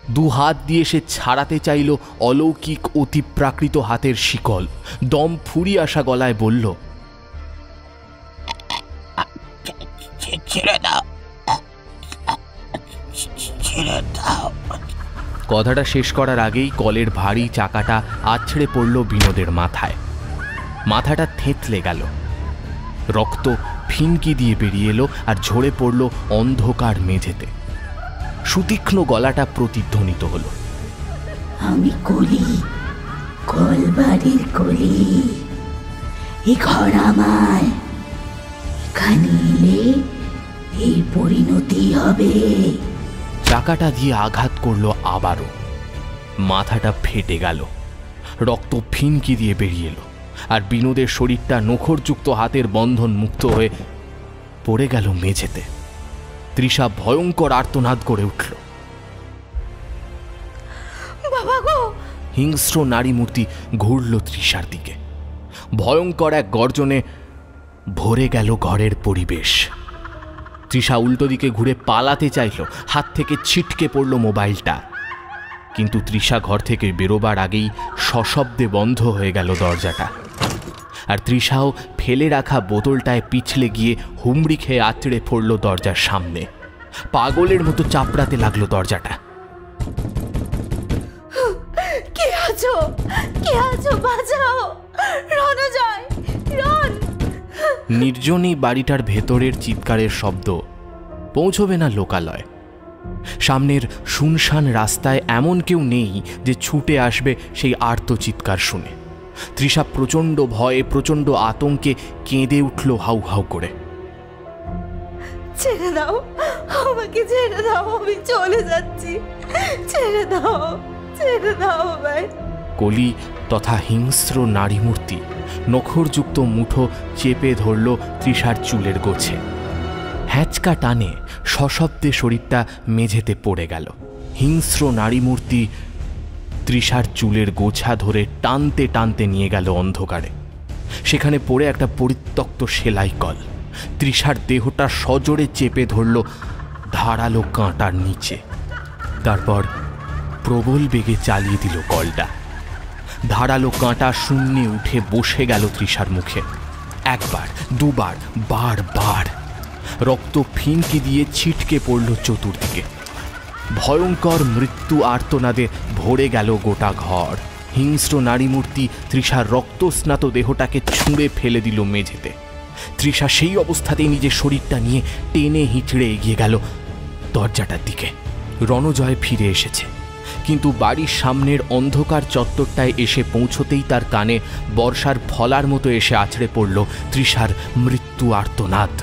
দু হাত দিয়ে সে ছাড়াতে চাইল অলৌকিক অতিপ্রাকৃত হাতের শিকল। দম ফুরিয়ে আসা গলায় বলল, কথাটা শেষ করার আগেই কলের ভারী চাকাটা আছড়ে পড়ল বিনোদের মাথায়। মাথাটা থেঁতলে গেল। রক্ত ফিনকি দিয়ে বেরিয়ে এলো আর ঝরে পড়ল অন্ধকার মেঝেতে। সুতীক্ষ্ণ গলাটা প্রতিধ্বনিত হলো, আমি কলি, কলবাড়ির কলি। এ ঘর আমার, এখানে এলে এই পরিণতি হবে। চাকাটা দিয়ে আঘাত করলো আবারও। মাথাটা ফেটে গেল। রক্ত ফিনকি দিয়ে বেরিয়ে এলো আর বিনোদের শরীরটা নখরযুক্ত হাতের বন্ধন মুক্ত হয়ে পড়ে গেল মেঝেতে। তৃষা ভয়ঙ্কর আর্তনাদ করে উঠল। বাবা গো! হিংস্র নারী মূর্তি ঘুরল তৃষার দিকে। ভয়ঙ্কর এক গর্জনে ভরে গেল ঘরের পরিবেশ। তৃষা উল্টো দিকে ঘুরে পালাতে চাইল। হাত থেকে ছিটকে পড়ল মোবাইলটা। কিন্তু তৃষা ঘর থেকে বেরোবার আগেই সশব্দে বন্ধ হয়ে গেল দরজাটা। আর তৃষাও ফেলে রাখা বোতলটায় পিছলে গিয়ে হুমড়ি খেয়ে আছড়ে পড়ল দরজার সামনে। পাগলের মতো চাপড়াতে লাগলো দরজাটা। কে আছো? কে আছো? বাঁচাও! রণজয়, রণ! নির্জনই বাড়িটার ভেতরের চিৎকারের শব্দ পৌঁছবে না লোকালয়। সামনের শুনশান রাস্তায় এমন কেউ নেই যে ছুটে আসবে সেই আর্ত চিৎকার শুনে। তৃষা প্রচণ্ড ভয়ে, প্রচণ্ড আতঙ্কে কেঁদে উঠল হাউ হাউ করে। ছেড়ে দাও, আমাকে ছেড়ে দাও, আমি চলে যাচ্ছি। ছেড়ে দাও, ছেড়ে দাও ভাই। কলি তথা হিংস্র নারী মূর্তি নখরযুক্ত মুঠো চেপে ধরল তৃষার চুলের গোছে। হ্যাঁচকা টানে সশব্দে শরীরটা মেঝেতে পড়ে গেল। হিংস্র নারী মূর্তি তৃষার চুলের গোছা ধরে টানতে টানতে নিয়ে গেল অন্ধকারে। সেখানে পড়ে একটা পরিত্যক্ত সেলাই কল। তৃষার দেহটা সজোরে চেপে ধরল ধারালো কাঁটার নিচে। তারপর প্রবল বেগে চালিয়ে দিল কলটা। ধারালো কাঁটা শূন্যে উঠে বসে গেল তৃষার মুখে। একবার, দুবার, বারবার। রক্ত ফিনকি দিয়ে ছিটকে পড়ল চতুর্দিকে। ভয়ঙ্কর মৃত্যু আর্তনাদে ভরে গেল গোটা ঘর। হিংস্র নারী মূর্তি তৃষার রক্তস্নাত দেহটাকে ছুঁড়ে ফেলে দিল মেঝেতে। তৃষা সেই অবস্থাতেই নিজের শরীরটা নিয়ে টেনে হিঁচড়ে এগিয়ে গেল দরজাটার দিকে। রণজয় ফিরে এসেছে, কিন্তু বাড়ির সামনের অন্ধকার চত্বরটায় এসে পৌঁছতেই তার কানে বর্ষার ফলার মতো এসে আছড়ে পড়ল তৃষার মৃত্যু আর্তনাদ।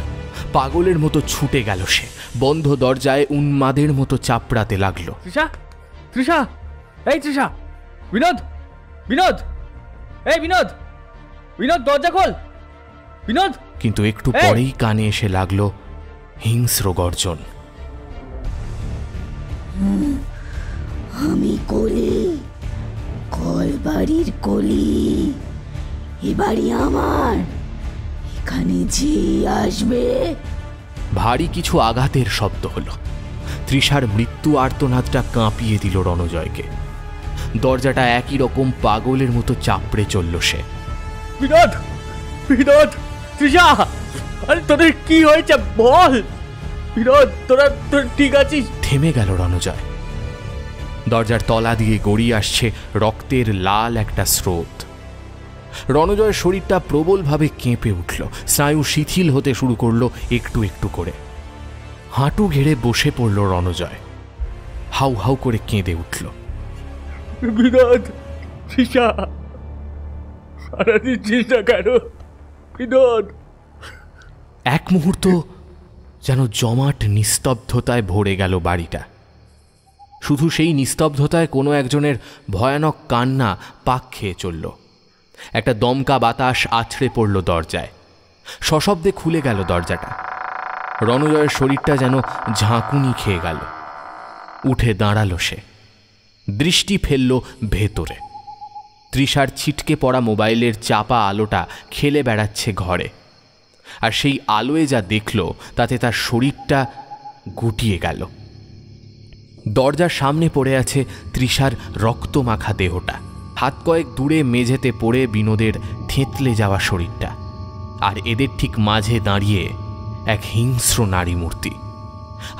পাগলের মতো ছুটে গেল সে, বন্ধ দরজায় উন্মাদের মতো চাপড়াতে লাগলো। তৃষা, তৃষা, এই তৃষা, বিনোদ, বিনোদ, এই বিনোদ, বিনোদ দরজা খোল, বিনোদ। কিন্তু একটু পরেই কানে এসে লাগলো হিংস্র গর্জন। আমি কলি, কলবাড়ির কলি, এ বাড়ি আমার, এখানে যে আসবে। ভারী কিছু আঘাতের শব্দ হলো। তৃষার মৃত্যু আর্তনাদটা কাঁপিয়ে দিল রণজয়কে। দরজাটা একই রকম পাগলের মতো চাপড়ে চলল সে। বিনোদ, বিনোদ, তৃষা, আরে তোদের কি হয়েছে বল বিনোদ, তোরা ঠিক আছিস? থেমে গেল রণজয়। দরজার তলা দিয়ে গড়িয়ে আসছে রক্তের লাল একটা স্রোত। রণজয়ের শরীরটা প্রবলভাবে কেঁপে উঠল, স্নায়ু শিথিল হতে শুরু করলো একটু একটু করে। হাঁটু ঘেড়ে বসে পড়ল রণজয়, হাউ হাউ করে কেঁদে উঠল। বিনোদ, তৃষা, সারা দিচ্ছিস না কেন বিনোদ? এক মুহূর্ত যেন জমাট নিস্তব্ধতায় ভরে গেল বাড়িটা। শুধু সেই নিস্তব্ধতায় কোনো একজনের ভয়ানক কান্না পাক খেয়ে চলল। একটা দমকা বাতাস আছড়ে পড়ল দরজায়, সশব্দে খুলে গেল দরজাটা। রণজয়ের শরীরটা যেন ঝাঁকুনি খেয়ে গেল। উঠে দাঁড়ালো সে, দৃষ্টি ফেলল ভেতরে। তৃষার ছিটকে পড়া মোবাইলের চাপা আলোটা খেলে বেড়াচ্ছে ঘরে, আর সেই আলোয় যা দেখল তাতে তার শরীরটা গুটিয়ে গেল। দরজার সামনে পড়ে আছে তৃষার রক্তমাখা দেহটা, হাত কয়েক দূরে মেঝেতে পড়ে বিনোদের থেঁতলে যাওয়া শরীরটা, আর এদের ঠিক মাঝে দাঁড়িয়ে এক হিংস্র নারী মূর্তি।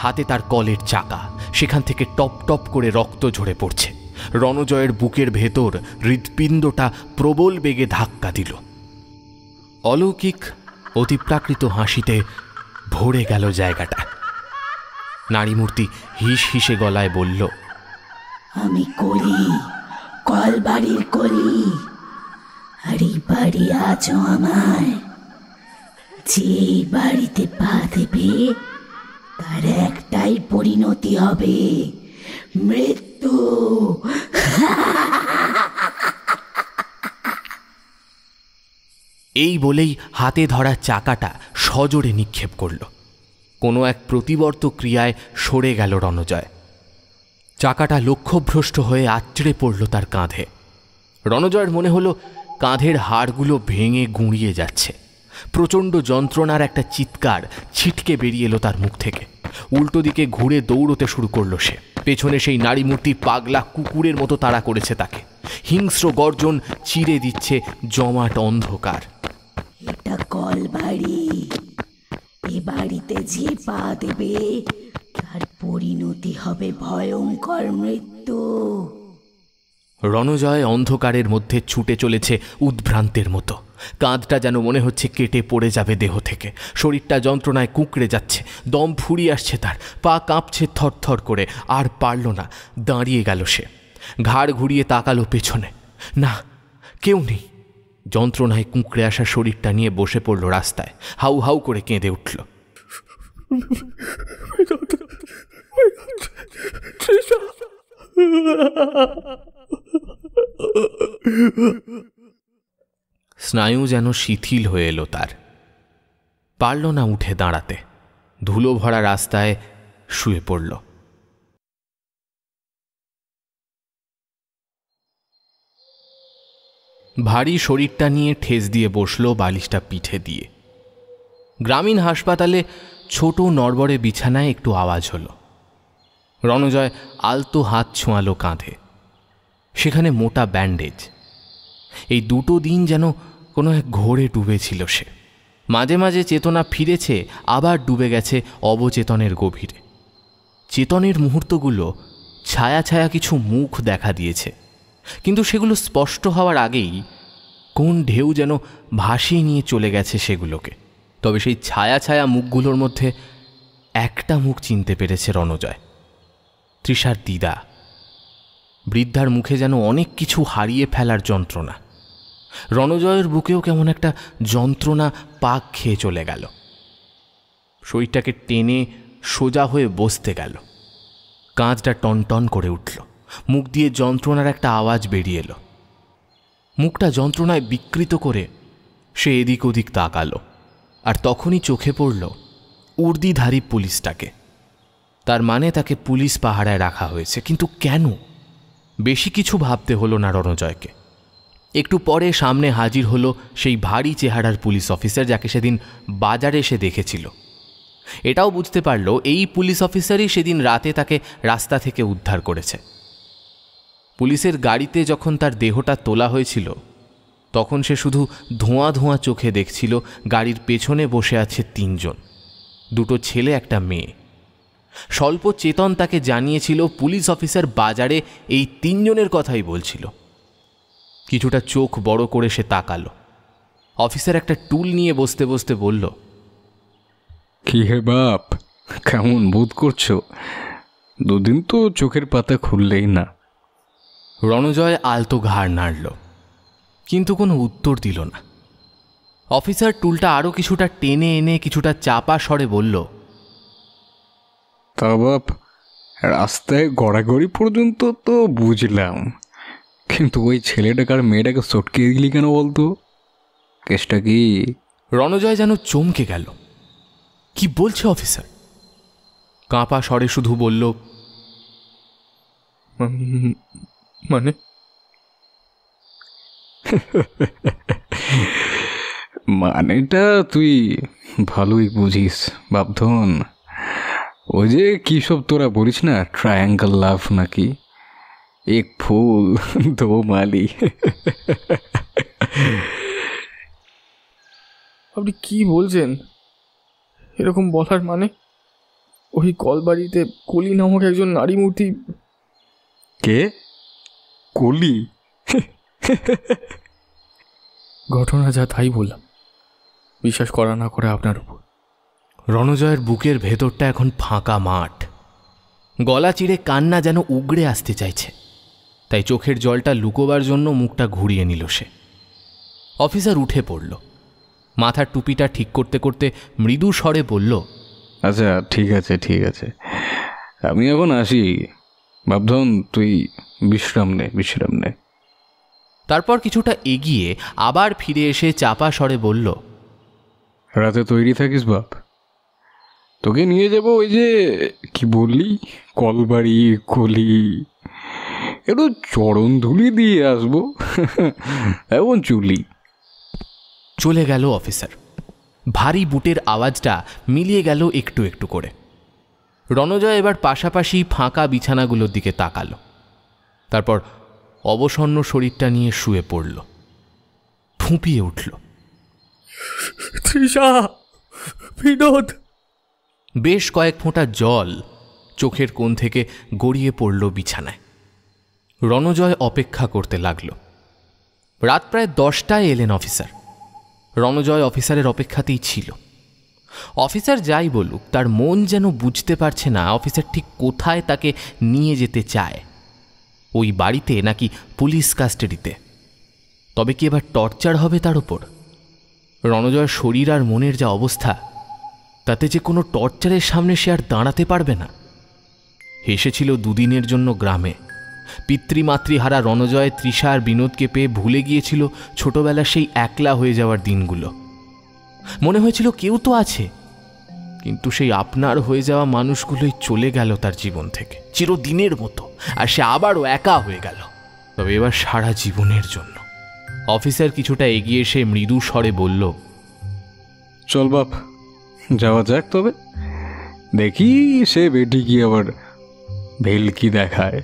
হাতে তার কলের চাকা, সেখান থেকে টপ টপ করে রক্ত ঝরে পড়ছে। রণজয়ের বুকের ভেতর হৃৎপিণ্ডটা প্রবল বেগে ধাক্কা দিল। অলৌকিক অতিপ্রাকৃত হাসিতে ভরে গেল জায়গাটা। নারী মূর্তি হিস হিসে গলায় বলল, আমি কলি, কলবাড়ির কলি, আর এই বাড়ি আছো আমায়। যে বাড়িতে পা দেবে তার একটাই পরিণতি হবে, মৃত্যু। এই বলেই হাতে ধরা চাকাটা সজোরে নিক্ষেপ করল। কোনো এক প্রতিবর্ত ক্রিয়ায় সরে গেল রণজয়। চাকাটা লক্ষ্যভ্রষ্ট হয়ে আছড়ে পড়ল তার কাঁধে। রণজয়ের মনে হলো কাঁধের হাড়গুলো ভেঙে গুঁড়িয়ে যাচ্ছে। প্রচণ্ড যন্ত্রণার একটা চিৎকার ছিটকে বেরিয়ে এলো তার মুখ থেকে। উল্টো দিকে ঘুরে দৌড়তে শুরু করলো সে। পেছনে সেই নারী মূর্তি পাগলা কুকুরের মতো তাড়া করেছে তাকে। হিংস্র গর্জন চিরে দিচ্ছে জমাট অন্ধকার। এটা কলবাড়ি, এ বাড়িতে যে পা দেবে তার পরিণতি হবে ভয়ঙ্কর মৃত্যু। রণজয় অন্ধকারের মধ্যে ছুটে চলেছে উদ্ভ্রান্তের মতো। কাঁধটা যেন মনে হচ্ছে কেটে পড়ে যাবে দেহ থেকে। শরীরটা যন্ত্রণায় কুঁকড়ে যাচ্ছে, দম ফুরিয়ে আসছে তার, পা কাঁপছে থরথর করে। আর পারল না, দাঁড়িয়ে গেল সে। ঘাড় ঘুরিয়ে তাকালো পেছনে, না, কেউ নেই। যন্ত্রণায় কুঁকড়ে আসা শরীরটা নিয়ে বসে পড়ল রাস্তায়, হাউ হাউ করে কেঁদে উঠল। স্নায়ু যেন শিথিল হয়ে এলো তার। পারল না উঠে দাঁড়াতে, ধুলো ভরা রাস্তায় শুয়ে পড়ল। ভারী শরীরটা নিয়ে ঠেস দিয়ে বসল বালিশটা পিঠে দিয়ে। গ্রামীণ হাসপাতালে ছোট নড়বড়ে বিছানায় একটু আওয়াজ হলো। রণজয় আলতো হাত ছোঁয়ালো কাঁধে। সেখানে মোটা ব্যান্ডেজ। এই দুটো দিন যেন কোনো এক ঘোরে ডুবেছিল সে। মাঝে মাঝে চেতনা ফিরেছে, আবার ডুবে গেছে অবচেতনের গভীরে। চেতনের মুহূর্তগুলো ছায়া ছায়া কিছু মুখ দেখা দিয়েছে, কিন্তু সেগুলো স্পষ্ট হওয়ার আগেই কোন ঢেউ যেন ভাসিয়ে নিয়ে চলে গেছে সেগুলোকে। তবে সেই ছায়া ছায়া মুখগুলোর মধ্যে একটা মুখ চিনতে পেরেছে রণজয়, তৃষার দিদা। বৃদ্ধার মুখে যেন অনেক কিছু হারিয়ে ফেলার যন্ত্রণা। রণজয়ের বুকেও কেমন একটা যন্ত্রণা পাক খেয়ে চলে গেল। শরীরটাকে টেনে সোজা হয়ে বসতে গেল। কাঁধটা টনটন করে উঠল, মুখ দিয়ে যন্ত্রণার একটা আওয়াজ বেরিয়ে এলো। মুখটা যন্ত্রণায় বিকৃত করে সে এদিক ওদিক তাকালো, আর তখনই চোখে পড়ল উর্দিধারী পুলিশটাকে। তার মানে তাকে পুলিশ পাহারায় রাখা হয়েছে, কিন্তু কেন? বেশি কিছু ভাবতে হলো না রণজয়কে। একটু পরে সামনে হাজির হলো সেই ভারী চেহারার পুলিশ অফিসার যাকে সেদিন বাজারে এসে দেখেছিল। এটাও বুঝতে পারল এই পুলিশ অফিসারই সেদিন রাতে তাকে রাস্তা থেকে উদ্ধার করেছে। পুলিশের গাড়িতে যখন তার দেহটা তোলা হয়েছিল তখন সে শুধু ধোঁয়া ধোঁয়া চোখে দেখছিল গাড়ির পেছনে বসে আছে 3 জন, 2 ছেলে একটা মেয়ে। স্বল্প চেতন তাকে জানিয়েছিল পুলিশ অফিসার বাজারে এই 3 জনের কথাই বলছিল। কিছুটা চোখ বড় করে সে তাকালো। অফিসার একটা টুল নিয়ে বসতে বসতে বলল, কি হে বাপ, কেমন বোধ করছো? 2 দিন তো চোখের পাতা খুললেই না। রণজয় আলতো ঘাড় নাড়ল, কিন্তু কোনো উত্তর দিল না। অফিসার টুলটা আরও কিছুটা টেনে এনে কিছুটা চাপা স্বরে বলল, তা বাপ, রাস্তায় গড়াগড়ি পর্যন্ত তো বুঝলাম, কিন্তু ওই ছেলেটাকে আর মেয়েটাকে সটকে দিলি কেন বলতো? কেসটা কি? রণজয় যেন চমকে গেল। কি বলছে অফিসার? কাঁপা স্বরে শুধু বলল, মানে মানেটা তুই ভালোই বুঝিস বাপধন। ওই যে কি সব তোরা বলিস না, ট্রায়াঙ্গেল লাভ নাকি, এক ফুল দো মালি। আপনি কি বলছেন? এরকম বলার মানে ওই কলবাড়িতে কলি নামক একজন নারী মূর্তি। কে? কলি? ঘটনা যা তাই বললাম, বিশ্বাস করা না করে আপনার উপর। রণজয়ের বুকের ভেতরটা এখন ফাঁকা মাঠ। গলা চিরে কান্না যেন উগড়ে আসতে চাইছে, তাই চোখের জলটা লুকোবার জন্য মুখটা ঘুরিয়ে নিল সে। অফিসার উঠে পড়ল, মাথার টুপিটা ঠিক করতে করতে মৃদু স্বরে বলল, আচ্ছা ঠিক আছে ঠিক আছে, আমি এখন আসি বাপধন, তুই বিশ্রাম নে। তারপর কিছুটা এগিয়ে আবার ফিরে এসে চাপা স্বরে বলল, রাতে তৈরি থাকিস বাপ, তোকে নিয়ে যাব ওই যে কি বললি কলবাড়ি কলি, একটু চরণ ধুলি দিয়ে আসবো, এমন চুলি। চলে গেল অফিসার। ভারী বুটের আওয়াজটা মিলিয়ে গেল একটু একটু করে। রণজয় এবার পাশাপাশি ফাঁকা বিছানাগুলোর দিকে তাকালো, তারপর অবসন্ন শরীরটা নিয়ে শুয়ে পড়ল। ফুঁপিয়ে উঠল, তৃষা, বিনোদ। বেশ কয়েক ফোঁটা জল চোখের কোণ থেকে গড়িয়ে পড়ল বিছানায়। রণজয় অপেক্ষা করতে লাগল। রাত প্রায় 10টায় এলেন অফিসার। রণজয় অফিসারের অপেক্ষাতেই ছিল। অফিসার যাই বলুক, তার মন যেন বুঝতে পারছে না অফিসার ঠিক কোথায় তাকে নিয়ে যেতে চায়, ওই বাড়িতে নাকি পুলিশ কাস্টাডিতে। তবে কি এবার টর্চার হবে তার উপর? রণজয়ের শরীর আর মনের যা অবস্থা, তাতে যে কোনো টর্চারের সামনে সে আর দাঁড়াতে পারবে না। এসেছিল 2 দিনের জন্য গ্রামে। পিতৃমাতৃহারা রণজয় তৃষা আর বিনোদকে পেয়ে ভুলে গিয়েছিল ছোটবেলা সেই একলা হয়ে যাওয়ার দিনগুলো। মনে হয়েছিল কেউ তো আছে, কিন্তু সেই আপনার হয়ে যাওয়া মানুষগুলোই চলে গেল তার জীবন থেকে চিরদিনের মতো, আর সে আবারও একা হয়ে গেল, তবে এবার সারা জীবনের জন্য। অফিসার কিছুটা এগিয়ে এসে মৃদু স্বরে বলল, চল বাপ, যাওয়া যাক। তবে দেখি সে বেটি কি আবার ভেলকি দেখায়।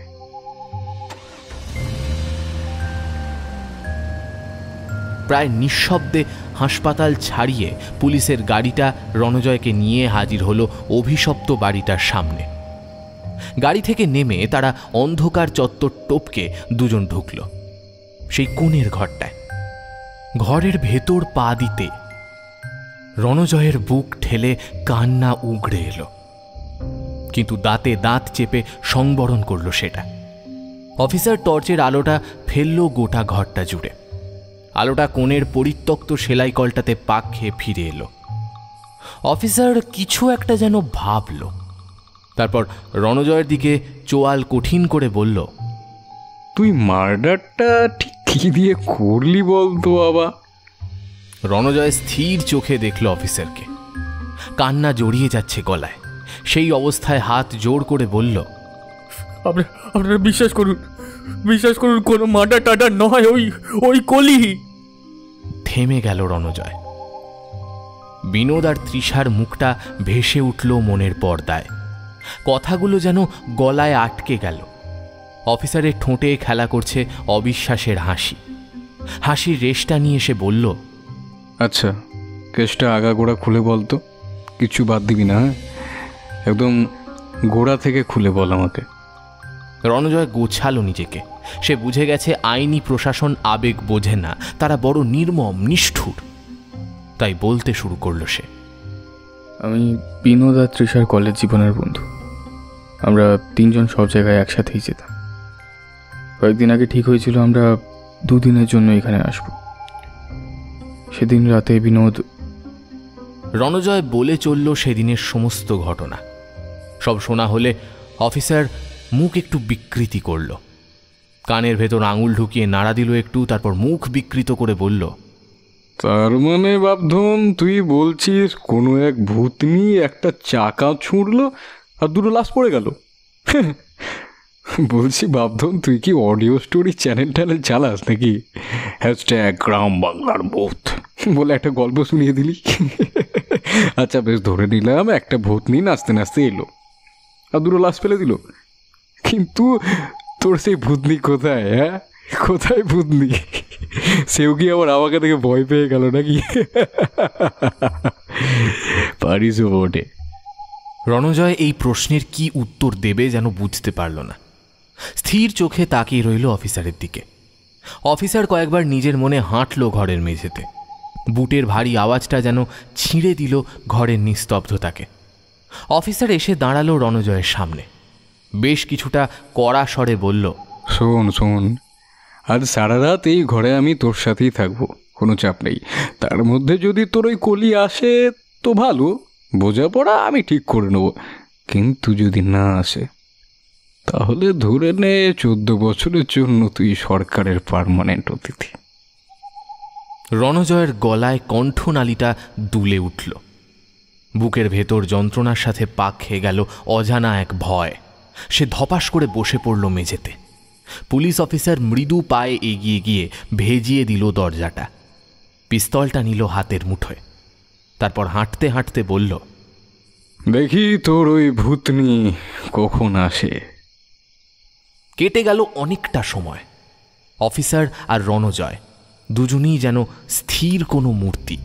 প্রায় নিঃশব্দে হাসপাতাল ছাড়িয়ে পুলিশের গাড়িটা রণজয়কে নিয়ে হাজির হলো অভিশপ্ত বাড়িটার সামনে। গাড়ি থেকে নেমে তারা অন্ধকার চত্বর টপকে 2 জন ঢুকল সেই কোণের ঘরটায়। ঘরের ভেতর পা দিতে রণজয়ের বুক ঠেলে কান্না উগড়ে এলো, কিন্তু দাঁতে দাঁত চেপে সংবরণ করল সেটা। অফিসার টর্চের আলোটা ফেলল গোটা ঘরটা জুড়ে। আলোটা কোণের পরিত্যক্ত সেলাই কলটাতে পাক খেয়ে ফিরে এলো। অফিসার কিছু একটা যেন ভাবল, তারপর রণজয়ের দিকে চোয়াল কঠিন করে বলল, তুই মার্ডারটা ঠিক কি দিয়ে করলি বলতো বাবা? রণজয় স্থির চোখে দেখল অফিসারকে। কান্না জড়িয়ে যাচ্ছে গলায়। সেই অবস্থায় হাত জোর করে বলল, আপনারা বিশ্বাস করুন, কোনো মার্ডার টাডার নয়, ওই কলি। থেমে গেল রণজয়। বিনোদ আর তৃষার মুখটা ভেসে উঠল মনের পর্দায়। কথাগুলো যেন গলায় আটকে গেল। অফিসারের ঠোঁটে খেলা করছে অবিশ্বাসের হাসি। হাসির রেশটা নিয়ে সে বলল, আচ্ছা, কেসটা আগাগোড়া খুলে বলতো, কিছু বাদ দিবি না, একদম গোড়া থেকে খুলে বল আমাকে। রণজয় গোছালো নিজেকে। সে বুঝে গেছে আইনি প্রশাসন আবেগ বোঝে না, তারা বড় নির্মম, নিষ্ঠুর। তাই বলতে শুরু করলো সে, আমি বিনোদ আর তৃষার কলেজ জীবনের বন্ধু। আমরা তিনজন সব জায়গায় একসাথেই যেতাম। কয়েকদিন আগে ঠিক হয়েছিল আমরা 2 দিনের জন্য এখানে আসব। সেদিন রাতে বিনোদ। রণজয় বলে চলল সেদিনের সমস্ত ঘটনা। সব শোনা হলে অফিসার মুখ একটু বিকৃতি করল। কানের ভেতর আঙুল ঢুকিয়ে নাড়া দিল একটু, তারপর মুখ বিকৃত করে বলল, তার মানে বাপধন তুই বলছিস কোনো এক ভূতনি একটা চাকা ছুঁড়লো আর 2টো লাশ পড়ে গেল? বলছি বাপধন, তুই কি অডিও স্টোরি চ্যানেল চালাস নাকি? #গ্রাম বাংলার ভূত বলে একটা গল্প শুনিয়ে দিলি। আচ্ছা বেশ, ধরে নিলাম একটা ভূতনি নাচতে নাচতে এলো আর 2টো লাশ ফেলে দিল, কিন্তু তোর সেই ভূতনি কোথায়? হ্যাঁ, কোথায় ভূতনি? সেও কি আবার আমাকে দেখে ভয় পেয়ে গেল নাকি? পারিস বটে। রণজয় এই প্রশ্নের কি উত্তর দেবে যেন বুঝতে পারল না। স্থির চোখে তাকিয়ে রইল অফিসারের দিকে। অফিসার কয়েকবার নিজের মনে হাঁটল ঘরের মেঝেতে। বুটের ভারী আওয়াজটা যেন ছিঁড়ে দিল ঘরের নিস্তব্ধতাকে। অফিসার এসে দাঁড়ালো রণজয়ের সামনে। বেশ কিছুটা কড়া স্বরে বলল, শোন, আজ সারা রাত এই ঘরে আমি তোর সাথেই থাকবো, কোনো চাপ নেই। তার মধ্যে যদি তোর ওই কলি আসে তো ভালো, বোঝাপড়া আমি ঠিক করে নেব। কিন্তু যদি না আসে তাহলে ধরে নে 14 বছরের জন্য তুই সরকারের পার্মানেন্ট অতিথি। রণজয়ের গলায় কণ্ঠনালীটা দুলে উঠল। বুকের ভেতর যন্ত্রণার সাথে পাক খেয়ে গেল অজানা এক ভয়। সে ধপাস করে বসে পড়ল মেঝেতে। পুলিশ অফিসার মৃদু পায়ে এগিয়ে গিয়ে ভেজিয়ে দিল দরজাটা। পিস্তলটা নিল হাতের মুঠোয়। তারপর হাঁটতে হাঁটতে বলল, দেখি তোর ওই ভূতনি কখন আসে। কেটে গেল অনেকটা সময়। অফিসার আর রণজয় দুজনেই যেন স্থির কোনো মূর্তি।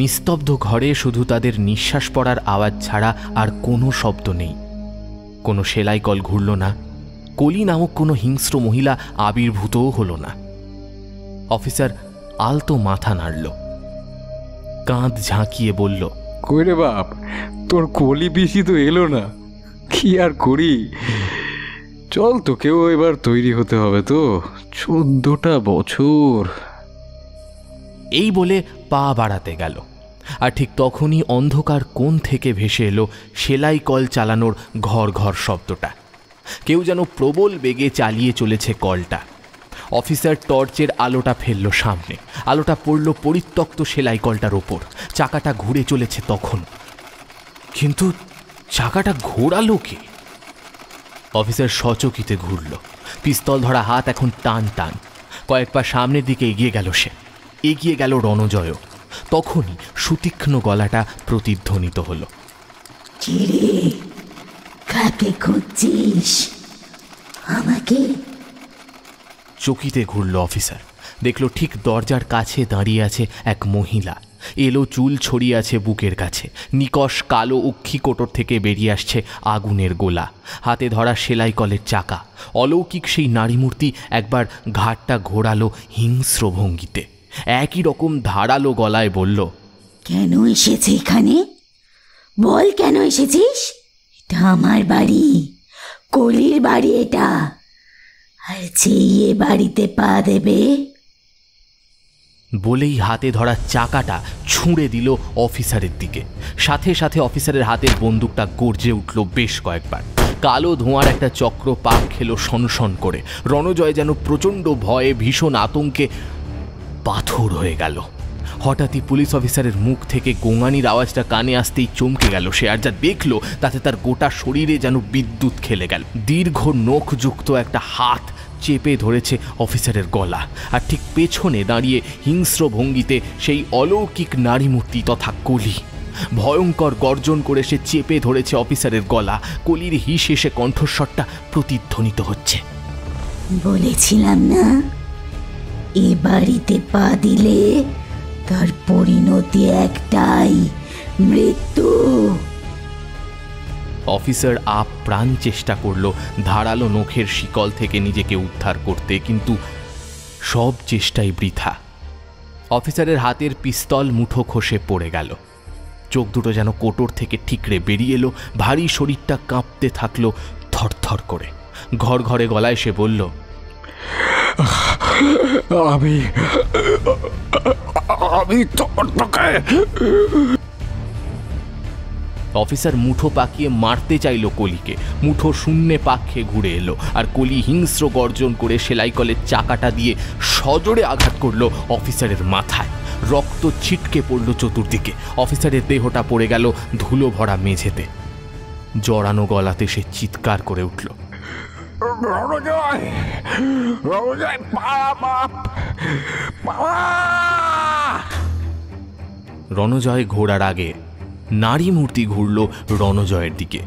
নিস্তব্ধ ঘরে শুধু তাদের নিঃশ্বাস পড়ার আওয়াজ ছাড়া আর কোনো শব্দ নেই। কোনো সেলাই কল ঘুরল না, কলি নামক কোনো হিংস্র মহিলা আবির্ভূতও হল না। অফিসার আলতো মাথা নাড়ল, কাঁধ ঝাঁকিয়ে বলল, কই রে বাপ, তোর কলি পিসি তো এলো না, কি আর করি? চল, তোকেও এবার তৈরি হতে হবে তো, 14টা বছর। এই বলে পা বাড়াতে গেল। আর ঠিক তখনই অন্ধকার কোণ থেকে ভেসে এলো সেলাই কল চালানোর ঘর ঘর শব্দটা। কেউ যেন প্রবল বেগে চালিয়ে চলেছে কলটা। অফিসার টর্চের আলোটা ফেলল সামনে। আলোটা পড়ল পরিত্যক্ত সেলাই কলটার ওপর। চাকাটা ঘুরে চলেছে তখন, কিন্তু চাকাটা ঘোরালো কে? অফিসার সচকিতে ঘুরল। পিস্তল ধরা হাত এখন টান টান। কয়েক পা সামনের দিকে এগিয়ে গেল সে। এগিয়ে গেল রণজয়ও। তখনই সুতীক্ষ্ণ গলাটা প্রতিধ্বনিত হল, চিরে কাকে খুঁজছিস? আমাকে? চকিতে ঘুরল অফিসার। দেখল ঠিক দরজার কাছে দাঁড়িয়ে আছে এক মহিলা। এলো চুল ছড়িয়ে আছে বুকের কাছে। নিকষ কালো অক্ষি কোটর থেকে বেরিয়ে আসছে আগুনের গোলা। হাতে ধরা সেলাই কলের চাকা। অলৌকিক সেই নারী মূর্তি একবার ঘাটটা ঘোরালো হিংস্র ভঙ্গিতে। একই রকম ধারালো গলায় বলল, কেন এসেছে এখানে? বল কেন এসেছিস? এটা আমার বাড়ি, কলির বাড়ি এটা। আর যেই এ বাড়িতে পা দেবে। বলেই হাতে ধরা চাকাটা ছুঁড়ে দিল অফিসারের দিকে। সাথে সাথে অফিসারের হাতের বন্দুকটা গর্জে উঠল বেশ কয়েকবার। কালো ধোঁয়ার একটা চক্র পাক খেলো সনসন করে। রণজয় যেন প্রচণ্ড ভয়ে ভীষণ আতঙ্কে পাথর হয়ে গেল। হঠাৎই পুলিশ অফিসারের মুখ থেকে গোঙানির আওয়াজটা কানে আসতেই চমকে গেল সে। আর যা দেখলো তাতে তার গোটা শরীরে যেন বিদ্যুৎ খেলে গেল। দীর্ঘ নখযুক্ত একটা হাত চেপে ধরেছে অফিসারের গলা, আর ঠিক পেছনে দাঁড়িয়ে হিংস্র ভঙ্গিতে সেই অলৌকিক নারীমূর্তি তথা কলি। ভয়ঙ্কর গর্জন করে সে চেপে ধরেছে অফিসারের গলা। কলির হিস হেসে কণ্ঠস্বরটা প্রতিধ্বনিত হচ্ছে। বলেছিলাম না, এ বাড়িতে পা দিলে তার পরিণতি একটাই, মৃত্যু। অফিসার আপ্রাণ চেষ্টা করলো ধারালো নখের শিকল থেকে নিজেকে উদ্ধার করতে, কিন্তু সব চেষ্টাই বৃথা। অফিসারের হাতের পিস্তল মুঠো খসে পড়ে গেল। চোখ দুটো যেন কোটর থেকে ঠিকরে বেরিয়ে এলো। ভারী শরীরটা কাঁপতে থাকলো থরথর করে। ঘর ঘরে গলায় সে বলল, আমি তোকে। অফিসার মুঠো পাকিয়ে মারতে চাইল কলিকে। মুঠো শূন্যে পাক খেয়ে ঘুরে এলো, আর কলি হিংস্র গর্জন করে সেলাই কলের চাকাটা দিয়ে সজোরে আঘাত করলো অফিসারের মাথায়। রক্ত ছিটকে পড়ল চতুর্দিকে। অফিসারের দেহটা পড়ে গেল ধুলো ভরা মেঝেতে। জড়ানো গলাতে সে চিৎকার করে উঠল, রণজয় ঘোড়ার আগে নারী মূর্তি ঘুরল রণজয়ের দিকে।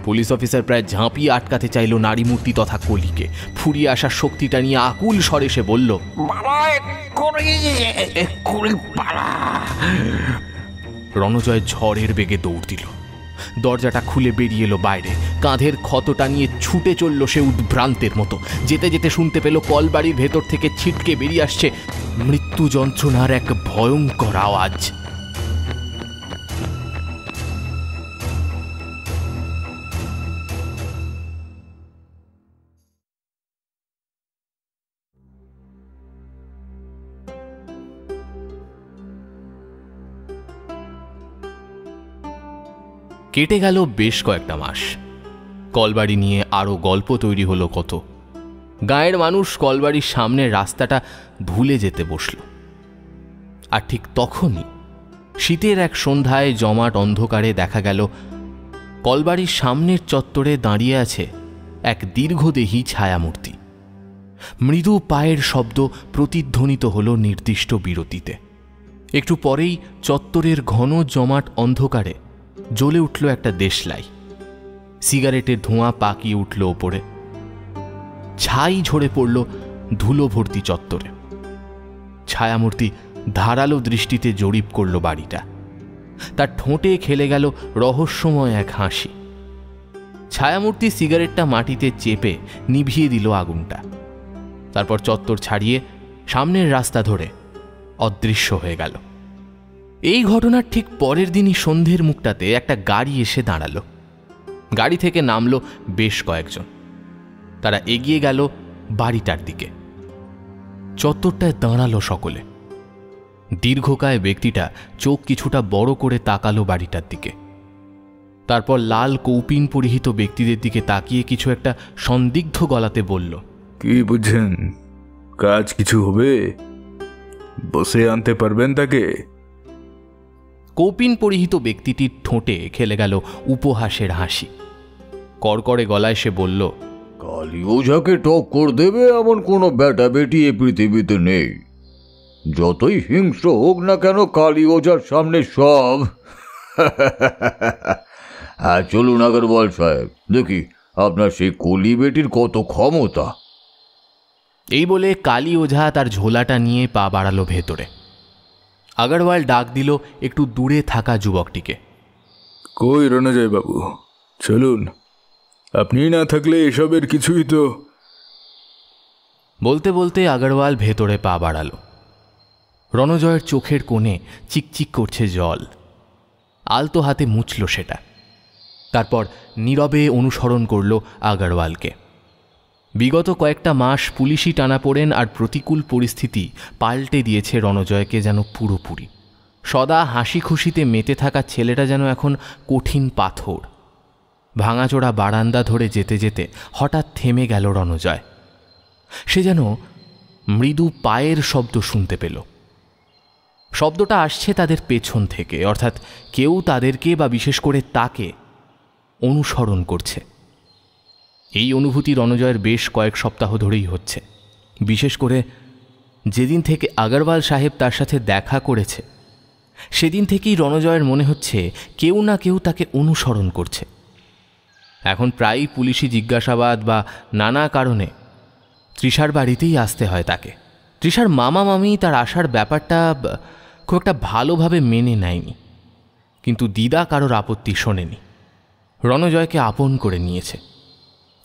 পুলিশ অফিসার প্রায় ঝাঁপিয়ে আটকাতে চাইল নারী মূর্তি তথা কলিকে। ফুরিয়ে আসার শক্তিটা নিয়ে আকুল স্বরে সে বলল, রণজয় ঝড়ের বেগে দৌড় দিল। দরজাটা খুলে বেরিয়ে এলো বাইরে। কাঁধের ক্ষতটা নিয়ে ছুটে চলল সে উদ্ভ্রান্তের মতো। যেতে যেতে শুনতে পেল কলবাড়ির ভেতর থেকে ছিটকে বেরিয়ে আসছে মৃত্যু যন্ত্রণার এক ভয়ঙ্কর আওয়াজ। কেটে গেল বেশ কয়েকটা মাস। কলবাড়ি নিয়ে আরও গল্প তৈরি হলো কত। গাঁয়ের মানুষ কলবাড়ির সামনের রাস্তাটা ভুলে যেতে বসল। আর ঠিক তখনই শীতের এক সন্ধ্যায় জমাট অন্ধকারে দেখা গেল কলবাড়ির সামনের চত্বরে দাঁড়িয়ে আছে এক দীর্ঘদেহী ছায়ামূর্তি। মৃদু পায়ের শব্দ প্রতিধ্বনিত হল নির্দিষ্ট বিরতিতে। একটু পরেই চত্বরের ঘন জমাট অন্ধকারে জ্বলে উঠল একটা দেশলাই। সিগারেটের ধোঁয়া পাকিয়ে উঠল ওপরে। ছাই ঝরে পড়ল ধুলো ভর্তি চত্বরে। ছায়ামূর্তি ধারালো দৃষ্টিতে জরিপ করল বাড়িটা। তার ঠোঁটে খেলে গেল রহস্যময় এক হাসি। ছায়ামূর্তি সিগারেটটা মাটিতে চেপে নিভিয়ে দিল আগুনটা। তারপর চত্বর ছাড়িয়ে সামনের রাস্তা ধরে অদৃশ্য হয়ে গেল। এই ঘটনার ঠিক পরের দিনই সন্ধ্যের মুখটাতে একটা গাড়ি এসে দাঁড়ালো। গাড়ি থেকে নামলো বেশ কয়েকজন। তারা এগিয়ে গেল বাড়িটার দিকে। চত্বরটায় দাঁড়ালো সকলে। দীর্ঘকায় ব্যক্তিটা চোখ কিছুটা বড় করে তাকালো বাড়িটার দিকে। তারপর লাল কৌপিন পরিহিত ব্যক্তিদের দিকে তাকিয়ে কিছু একটা সন্দিগ্ধ গলাতে বলল, কি বুঝছেন? কাজ কিছু হবে? বসে আনতে পারবেন তাকে? কৌপিন পরিহিত ব্যক্তিটির ঠোঁটে খেলে গেল উপহাসের হাসি। কড়কড়ে গলায় সে বলল, কালী ওঝাকে টক্কর দেবে এমন কোনো বেটা বেটি এ পৃথিবীতে নেই। যতই হিংস্র হোক না কেন, কালী ওঝার সামনে সব। হ্যাঁ, চলুন আগরওয়াল সাহেব, দেখি আপনার সেই কলি বেটির কত ক্ষমতা। এই বলে কালী ওঝা তার ঝোলাটা নিয়ে পা বাড়ালো ভেতরে। আগরওয়াল ডাক দিল একটু দূরে থাকা যুবকটিকে। কই রণজয় বাবু, চলুন, আপনি না থাকলে এসবের কিছুই তো। বলতে বলতে আগরওয়াল ভেতরে পা বাড়ালো। রণজয়ের চোখের কোণে চিকচিক করছে জল। আলতো হাতে মুছল সেটা, তারপর নীরবে অনুসরণ করল আগরওয়ালকে। বিগত কয়েকটা মাস পুলিশি টানাপোড়েন আর প্রতিকূল পরিস্থিতি পাল্টে দিয়েছে রণজয়কে যেন পুরোপুরি। সদা হাসি খুশিতে মেতে থাকা ছেলেটা যেন এখন কঠিন পাথর। ভাঙাচোরা বারান্দা ধরে যেতে যেতে হঠাৎ থেমে গেল রণজয়। সে যেন মৃদু পায়ের শব্দ শুনতে পেল। শব্দটা আসছে তাদের পেছন থেকে, অর্থাৎ কেউ তাদেরকে বা বিশেষ করে তাকে অনুসরণ করছে। এই অনুভূতি রণজয়ের বেশ কয়েক সপ্তাহ ধরেই হচ্ছে। বিশেষ করে যেদিন থেকে আগরওয়াল সাহেব তার সাথে দেখা করেছে, সেদিন থেকেই রণজয়ের মনে হচ্ছে কেউ না কেউ তাকে অনুসরণ করছে। এখন প্রায়ই পুলিশি জিজ্ঞাসাবাদ বা নানা কারণে তৃষার বাড়িতেই আসতে হয় তাকে। তৃষার মামা মামি তার আসার ব্যাপারটা খুব একটা ভালোভাবে মেনে নেয়নি, কিন্তু দিদা কারোর আপত্তি শোনেনি। রণজয়কে আপন করে নিয়েছে।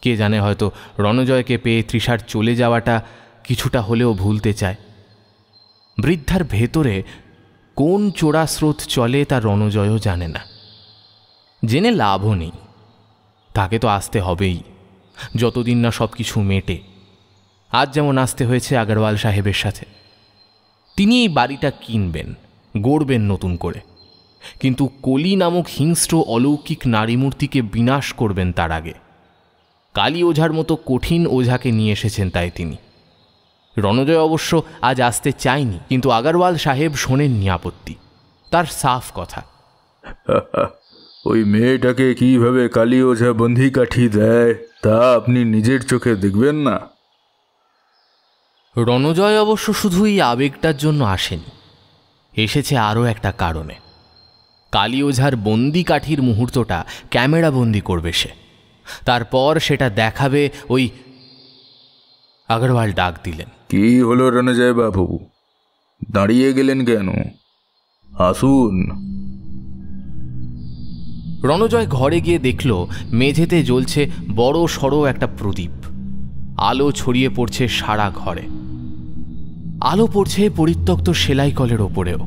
কে জানে, হয়তো রণজয়কে পেয়ে তৃষার চলে যাওয়াটা কিছুটা হলেও ভুলতে চায়। বৃদ্ধার ভেতরে কোন চোরা স্রোত চলে তা রণজয়ও জানে না। জেনে লাভও নেই, তাকে তো আসতে হবেই, যতদিন না সব কিছু মেটে। আজ যেমন আসতে হয়েছে আগরওয়াল সাহেবের সাথে। তিনি এই বাড়িটা কিনবেন, গড়বেন নতুন করে, কিন্তু কলি নামক হিংস্র অলৌকিক নারীমূর্তিকে বিনাশ করবেন তার আগে। কালী ওঝার মতো কঠিন ওঝাকে নিয়ে এসেছেন তাই তিনি। রণজয় অবশ্য আজ আসতে চায়নি, কিন্তু আগরওয়াল সাহেব শোনেননি আপত্তি। তার সাফ কথা, ওই মেয়েটাকে কিভাবে কালী ওঝা বন্দি কাঠি দেয় তা আপনি নিজের চোখে দেখবেন না? রণজয় অবশ্য শুধু এই আবেগটার জন্য আসেনি, এসেছে আরও একটা কারণে। কালী ওঝার বন্দি কাঠির মুহূর্তটা ক্যামেরা বন্দি করবে সে, তারপর সেটা দেখাবে ওই। আগরওয়াল ডাক দিলেন। কি হলো রণজয় বাবু, দাঁড়িয়ে গেলেন কেন? আসুন। রণজয় ঘরে গিয়ে দেখল মেঝেতে জ্বলছে বড় সড়ো একটা প্রদীপ। আলো ছড়িয়ে পড়ছে সারা ঘরে। আলো পড়ছে পরিত্যক্ত সেলাই কলের ওপরেও।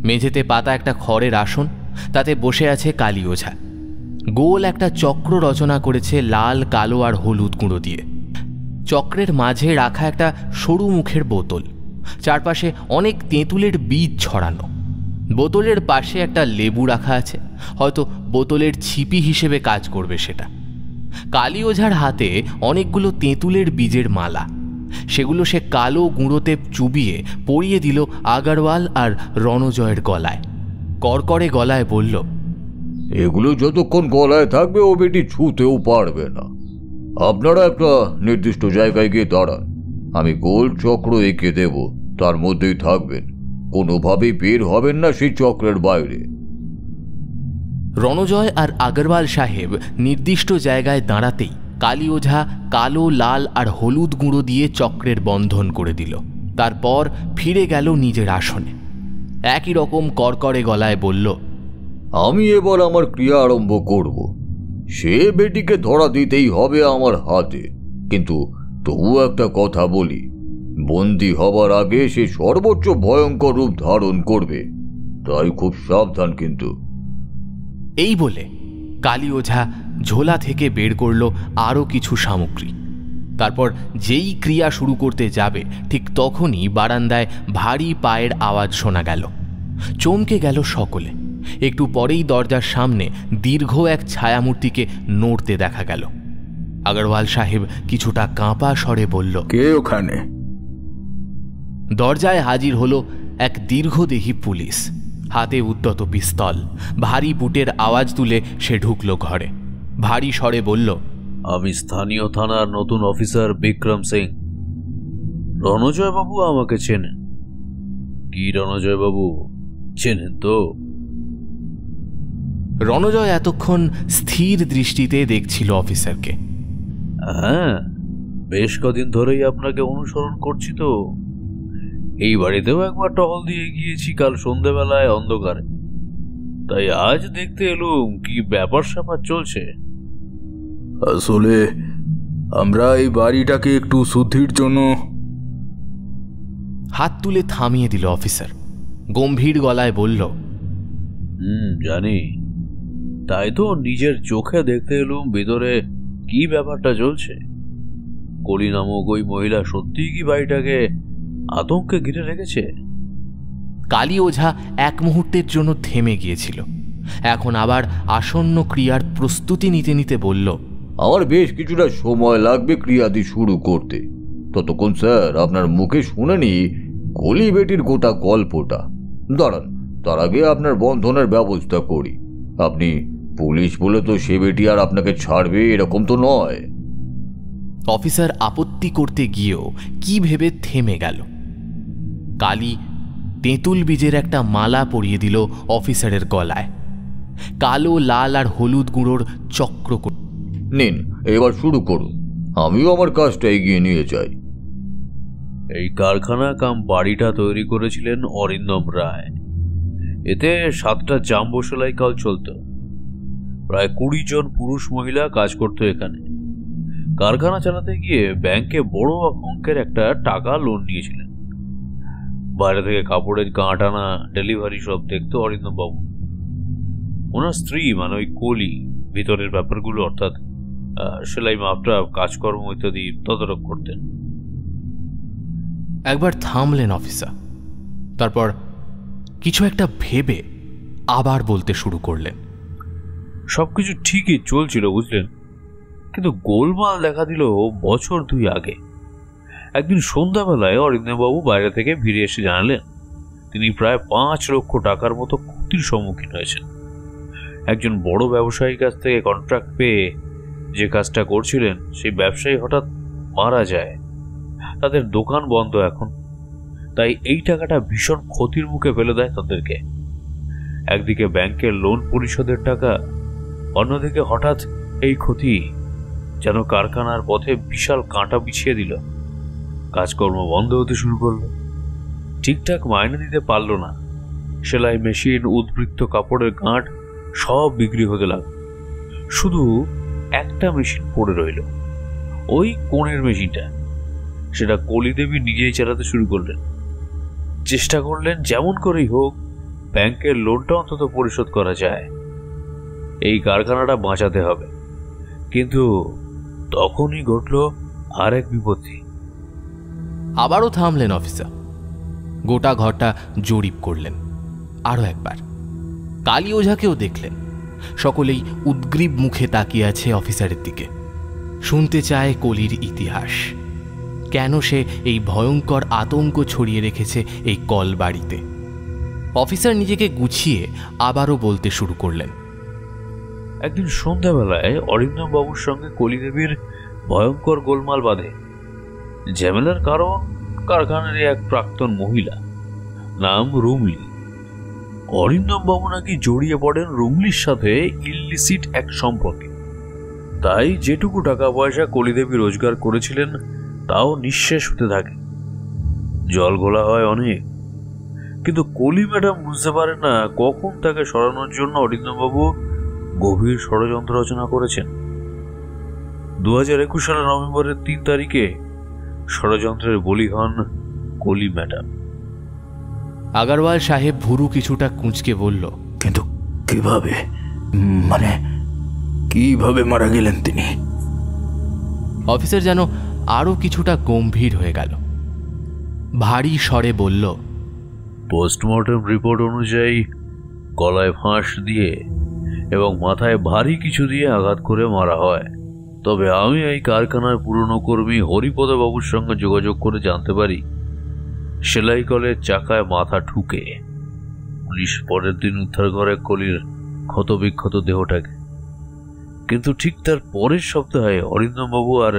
মেঝেতে পাতা একটা খড়ের আসন, তাতে বসে আছে কালী ওঝা। গোল একটা চক্র রচনা করেছে লাল, কালো আর হলুদ গুঁড়ো দিয়ে। চক্রের মাঝে রাখা একটা সরু মুখের বোতল, চারপাশে অনেক তেঁতুলের বীজ ছড়ানো। বোতলের পাশে একটা লেবু রাখা আছে, হয়তো বোতলের ছিপি হিসেবে কাজ করবে সেটা। কালী ওঝার হাতে অনেকগুলো তেঁতুলের বীজের মালা। সেগুলো সে কালো গুঁড়োতে চুবিয়ে পরিয়ে দিল আগরওয়াল আর রণজয়ের গলায়। কড়কড়ে গলায় বলল, এগুলো যতক্ষণ গলায় থাকবে ও বেটি ছুঁতেও পারবে না। আপনারা একটা নির্দিষ্ট জায়গায় গিয়ে দাঁড়ান, আমি গোল চক্র এঁকে দেব, তার মধ্যেই থাকবেন, কোনোভাবেই বের হবেন না সেই চক্রের বাইরে। রণজয় আর আগরওয়াল সাহেব নির্দিষ্ট জায়গায় দাঁড়াতেই কালী ওঝা কালো, লাল আর হলুদ গুঁড়ো দিয়ে চক্রের বন্ধন করে দিল। তারপর ফিরে গেল নিজের আসনে। একই রকম কড়কড়ে গলায় বলল, আমি এবার আমার ক্রিয়া আরম্ভ করব। সে বেটিকে ধরা দিতেই হবে আমার হাতে, কিন্তু তবু একটা কথা বলি, বন্দী হবার আগে সে সর্বোচ্চ ভয়ঙ্কর রূপ ধারণ করবে, তাই খুব সাবধান কিন্তু। এই বলে কালী ওঝা ঝোলা থেকে বের করল আরও কিছু সামগ্রী। তারপর যেই ক্রিয়া শুরু করতে যাবে ঠিক তখনই বারান্দায় ভারী পায়ের আওয়াজ শোনা গেল। চমকে গেল সকলে। একটু পরেই দরজার সামনে দীর্ঘ এক ছায়ামূর্তিকে নড়তে দেখা গেল। আগরওয়াল সাহেব কিছুটা কাঁপা স্বরে বলল, কে ওখানে? দরজায় হাজির হলো এক দীর্ঘদেহী পুলিশ, হাতে উদ্যত পিস্তল। ভারী বুটের আওয়াজ তুলে সে ঢুকল ঘরে। ভারী স্বরে বলল, আমি স্থানীয় থানার নতুন অফিসার বিক্রম সিং। রণজয় বাবু আমাকে চেনেন কি? রণজয় বাবু চেনেন তো? রণজয় এতক্ষণ স্থির দৃষ্টিতে দেখছিল অফিসারকে। হ্যাঁ, বেশ কদিন ধরেই আপনাকে অনুসরণ করছি তো। এই বাড়িতেও একবার টহল দিয়ে গিয়েছি কাল সন্ধ্যেবেলায় অন্ধকারে, তাই আজ দেখতে এলুম কি ব্যাপার স্যাপার চলছে। আসলে আমরা এই বাড়িটাকে একটু শুদ্ধির জন্য। হাত তুলে থামিয়ে দিল অফিসার। গম্ভীর গলায় বলল, জানি, তাই তো নিজের চোখে দেখতে এলুম ভিতরে কি ব্যাপারটা চলছে। কলি নামক ওই মহিলা সত্যিই কি বাড়িটাকে আতঙ্কে ঘিরে রেখেছে? কালী ওঝা এক মুহূর্তের জন্য থেমে গিয়েছিল। এখন আবার আসন্ন ক্রিয়ার প্রস্তুতি নিতে নিতে বলল, আমার বেশ কিছুটা সময় লাগবে ক্রিয়াদি শুরু করতে। ততক্ষণ স্যার আপনার মুখে শুনেনি কলি বেটির গোটা গল্পটা। দাঁড়ান, তার আগে আপনার বন্ধনের ব্যবস্থা করি। আপনি পুলিশ বলে তো সে বেটি আর আপনাকে ছাড়বে এরকম তো নয়। অফিসার আপত্তি করতে গিয়েও কি ভেবে থেমে গেল। কালী তেঁতুল বীজের একটা মালা পরিয়ে দিল অফিসারের গলায়। কালো, লাল আর হলুদ গুঁড়োর চক্র। নিন, এবার শুরু করুন, আমিও আমার কাজটা এগিয়ে নিয়ে যাই। এই কারখানা কাম বাড়িটা তৈরি করেছিলেন অরিন্দম রায়। এতে 7টা জাম্বো সেলাই কল চলত। প্রায় 20 জন পুরুষ মহিলা কাজ করত এখানে। কারখানা চালাতে গিয়ে ব্যাংকে বড় অঙ্কের একটা টাকা লোন নিয়েছিলেন। বাইরে থেকে কাপড়ের গাঁট আনা, ডেলিভারি সব দেখতো অরিন্দম বাবু। ওনার স্ত্রী মানে ওই কলি ভিতরের ব্যাপারগুলো অর্থাৎ সেলাই, মাপটা, কাজকর্ম ইত্যাদি তদারক করতেন। একবার থামলেন অফিসার, তারপর কিছু একটা ভেবে আবার বলতে শুরু করলেন। সবকিছু ঠিকই চলছিল বুঝলেন, কিন্তু গোলমাল দেখা দিল বছর 2 আগে। একদিন সন্ধ্যাবেলায় অরিন্দমবাবু বাইরে থেকে ফিরে এসে জানালেন তিনি প্রায় 5 লক্ষ টাকার মতো ক্ষতির সম্মুখীন হয়েছেন। একজন বড় ব্যবসায়ীর কাছ থেকে কন্ট্রাক্ট পেয়ে যে কাজটা করছিলেন সেই ব্যবসায়ী হঠাৎ মারা যায়। তাদের দোকান বন্ধ এখন, তাই এই টাকাটা ভীষণ ক্ষতির মুখে ফেলে দেয় তাদেরকে। একদিকে ব্যাংকের লোন পরিশোধের টাকা, অন্যদিকে হঠাৎ এই ক্ষতি যেন কারখানার পথে বিশাল কাঁটা বিছিয়ে দিল। কাজকর্ম বন্ধ হতে শুরু করলো, ঠিকঠাক মাইনে দিতে পারল না। সেলাই মেশিন, উদ্বৃত্ত কাপড়ের গাঁট সব বিক্রি হতে লাগলো। শুধু একটা মেশিন পড়ে রইল, ওই কোণের মেশিনটা। সেটা কলিদেবী নিজেই চালাতে শুরু করলেন। চেষ্টা করলেন যেমন করেই হোক ব্যাংকের লোনটা অন্তত পরিশোধ করা যায়, এই কারখানাটা বাঁচাতে হবে। কিন্তু তখনই ঘটল আর এক বিপত্তি। আবারও থামলেন অফিসার, গোটা ঘরটা জরিপ করলেন আরও একবার। কালী ওঝাকেও দেখলেন। সকলেই উদ্গ্রীব মুখে তাকিয়ে আছে অফিসারের দিকে, শুনতে চায় কলির ইতিহাস। কেন সে এই ভয়ঙ্কর আতঙ্ক ছড়িয়ে রেখেছে এই কল বাড়িতে। অফিসার নিজেকে গুছিয়ে আবারও বলতে শুরু করলেন। একদিন সন্ধ্যাবেলায় অরিন্দম বাবুর সঙ্গে কলিদেবীর ভয়ঙ্কর গোলমাল বাঁধে। ঝামেলার কারণ কারখানার এক প্রাক্তন মহিলা, নাম রুমলি। অরিন্দম বাবু নাকি জড়িয়ে পড়েন রুমলির সাথে ইললিসিট এক সম্পর্কে। তাই যেটুকু টাকা পয়সা কলিদেবী রোজগার করেছিলেন তাও নিঃশেষ হতে থাকে। জল ঘোলা হয় অনেক, কিন্তু কলি ম্যাডাম বুঝতে পারেন না কখন তাকে সরানোর জন্য অরিন্দমবাবু গভীর ষড়যন্ত্র রচনা করেছেন। 2021 সালের নভেম্বরের 3 তারিখে ষড়যন্ত্রের বলি হন কলি ম্যাডাম। আগারওয়াল সাহেব ভুরু কিছুটা কুঁচকে বলল, কিন্তু কিভাবে, মানে কিভাবে মারা গেলেন তিনি? অফিসার যেন আরো কিছুটা গম্ভীর হয়ে গেল। ভারী স্বরে বলল, পোস্টমর্টম রিপোর্ট অনুযায়ী গলায় ফাঁস দিয়ে এবং মাথায় ভারী কিছু দিয়ে আঘাত করে মারা হয়। তবে আমি এই কারখানার পুরনো কর্মী হরিপদ বাবুর সঙ্গে যোগাযোগ করে জানতে পারি সেলাই কলের চাকায় মাথা ঠুকে পুলিশ পরের দিন উদ্ধার করে কলির ক্ষতবিক্ষত দেহটাকে। কিন্তু ঠিক তার পরের সপ্তাহে অরিন্দম বাবু আর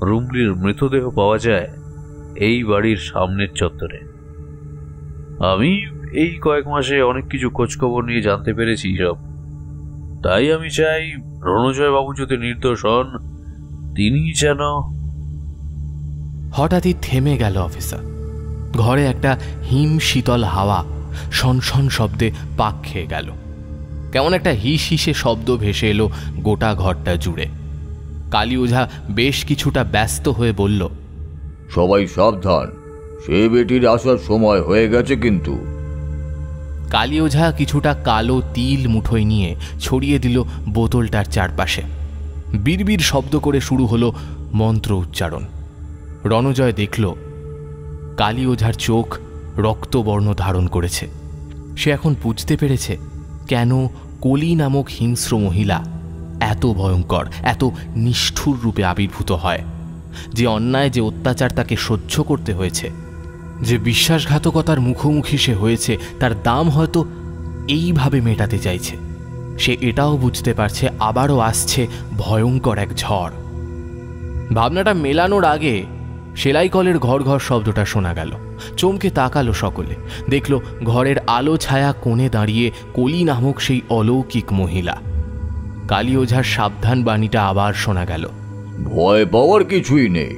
রুমলির মৃতদেহ পাওয়া যায় এই বাড়ির সামনের চত্বরে। আমি এই কয়েক মাসে অনেক কিছু খোঁজখবর নিয়ে জানতে পেরেছি সব। তাই আমি চাই রণজয় বাবু যদি নির্দোষ হন, তিনি যেন। হঠাৎই থেমে গেল অফিসার। ঘরে একটা হিম শীতল হাওয়া শনশন শব্দে পাক খেয়ে গেল। কেমন একটা হিস হিসে শব্দ ভেসে এলো গোটা ঘরটা জুড়ে। কালী ওঝা বেশ কিছুটা ব্যস্ত হয়ে বলল, সবাই সাবধান, সে বেটির আসার সময় হয়ে গেছে কিন্তু। কালী ওঝা কিছুটা কালো তিল মুঠোয় নিয়ে ছড়িয়ে দিল বোতলটার চারপাশে। বিড়বিড় শব্দ করে শুরু হলো মন্ত্র উচ্চারণ। রণজয় দেখল কালী ওঝার চোখ রক্তবর্ণ ধারণ করেছে। সে এখন বুঝতে পেরেছে কেন কলি নামক হিংস্র মহিলা এত ভয়ঙ্কর, এত নিষ্ঠুর রূপে আবির্ভূত হয়। যে অন্যায়, যে অত্যাচার তাকে সহ্য করতে হয়েছে, যে বিশ্বাসঘাতকতার মুখোমুখি সে হয়েছে, তার দাম হয়তো এইভাবে মেটাতে চাইছে। সে এটাও বুঝতে পারছে আবারও আসছে ভয়ঙ্কর এক ঝড়। ভাবনাটা মেলানোর আগে সেলাই কলের ঘর ঘর শব্দটা শোনা গেল। চমকে তাকালো সকলে। দেখল ঘরের আলো ছায়া কোণে দাঁড়িয়ে কলি নামক সেই অলৌকিক মহিলা। কালী ওঝার সাবধান বাণীটা আবার শোনা গেল, ভয় পাওয়ার কিছুই নেই,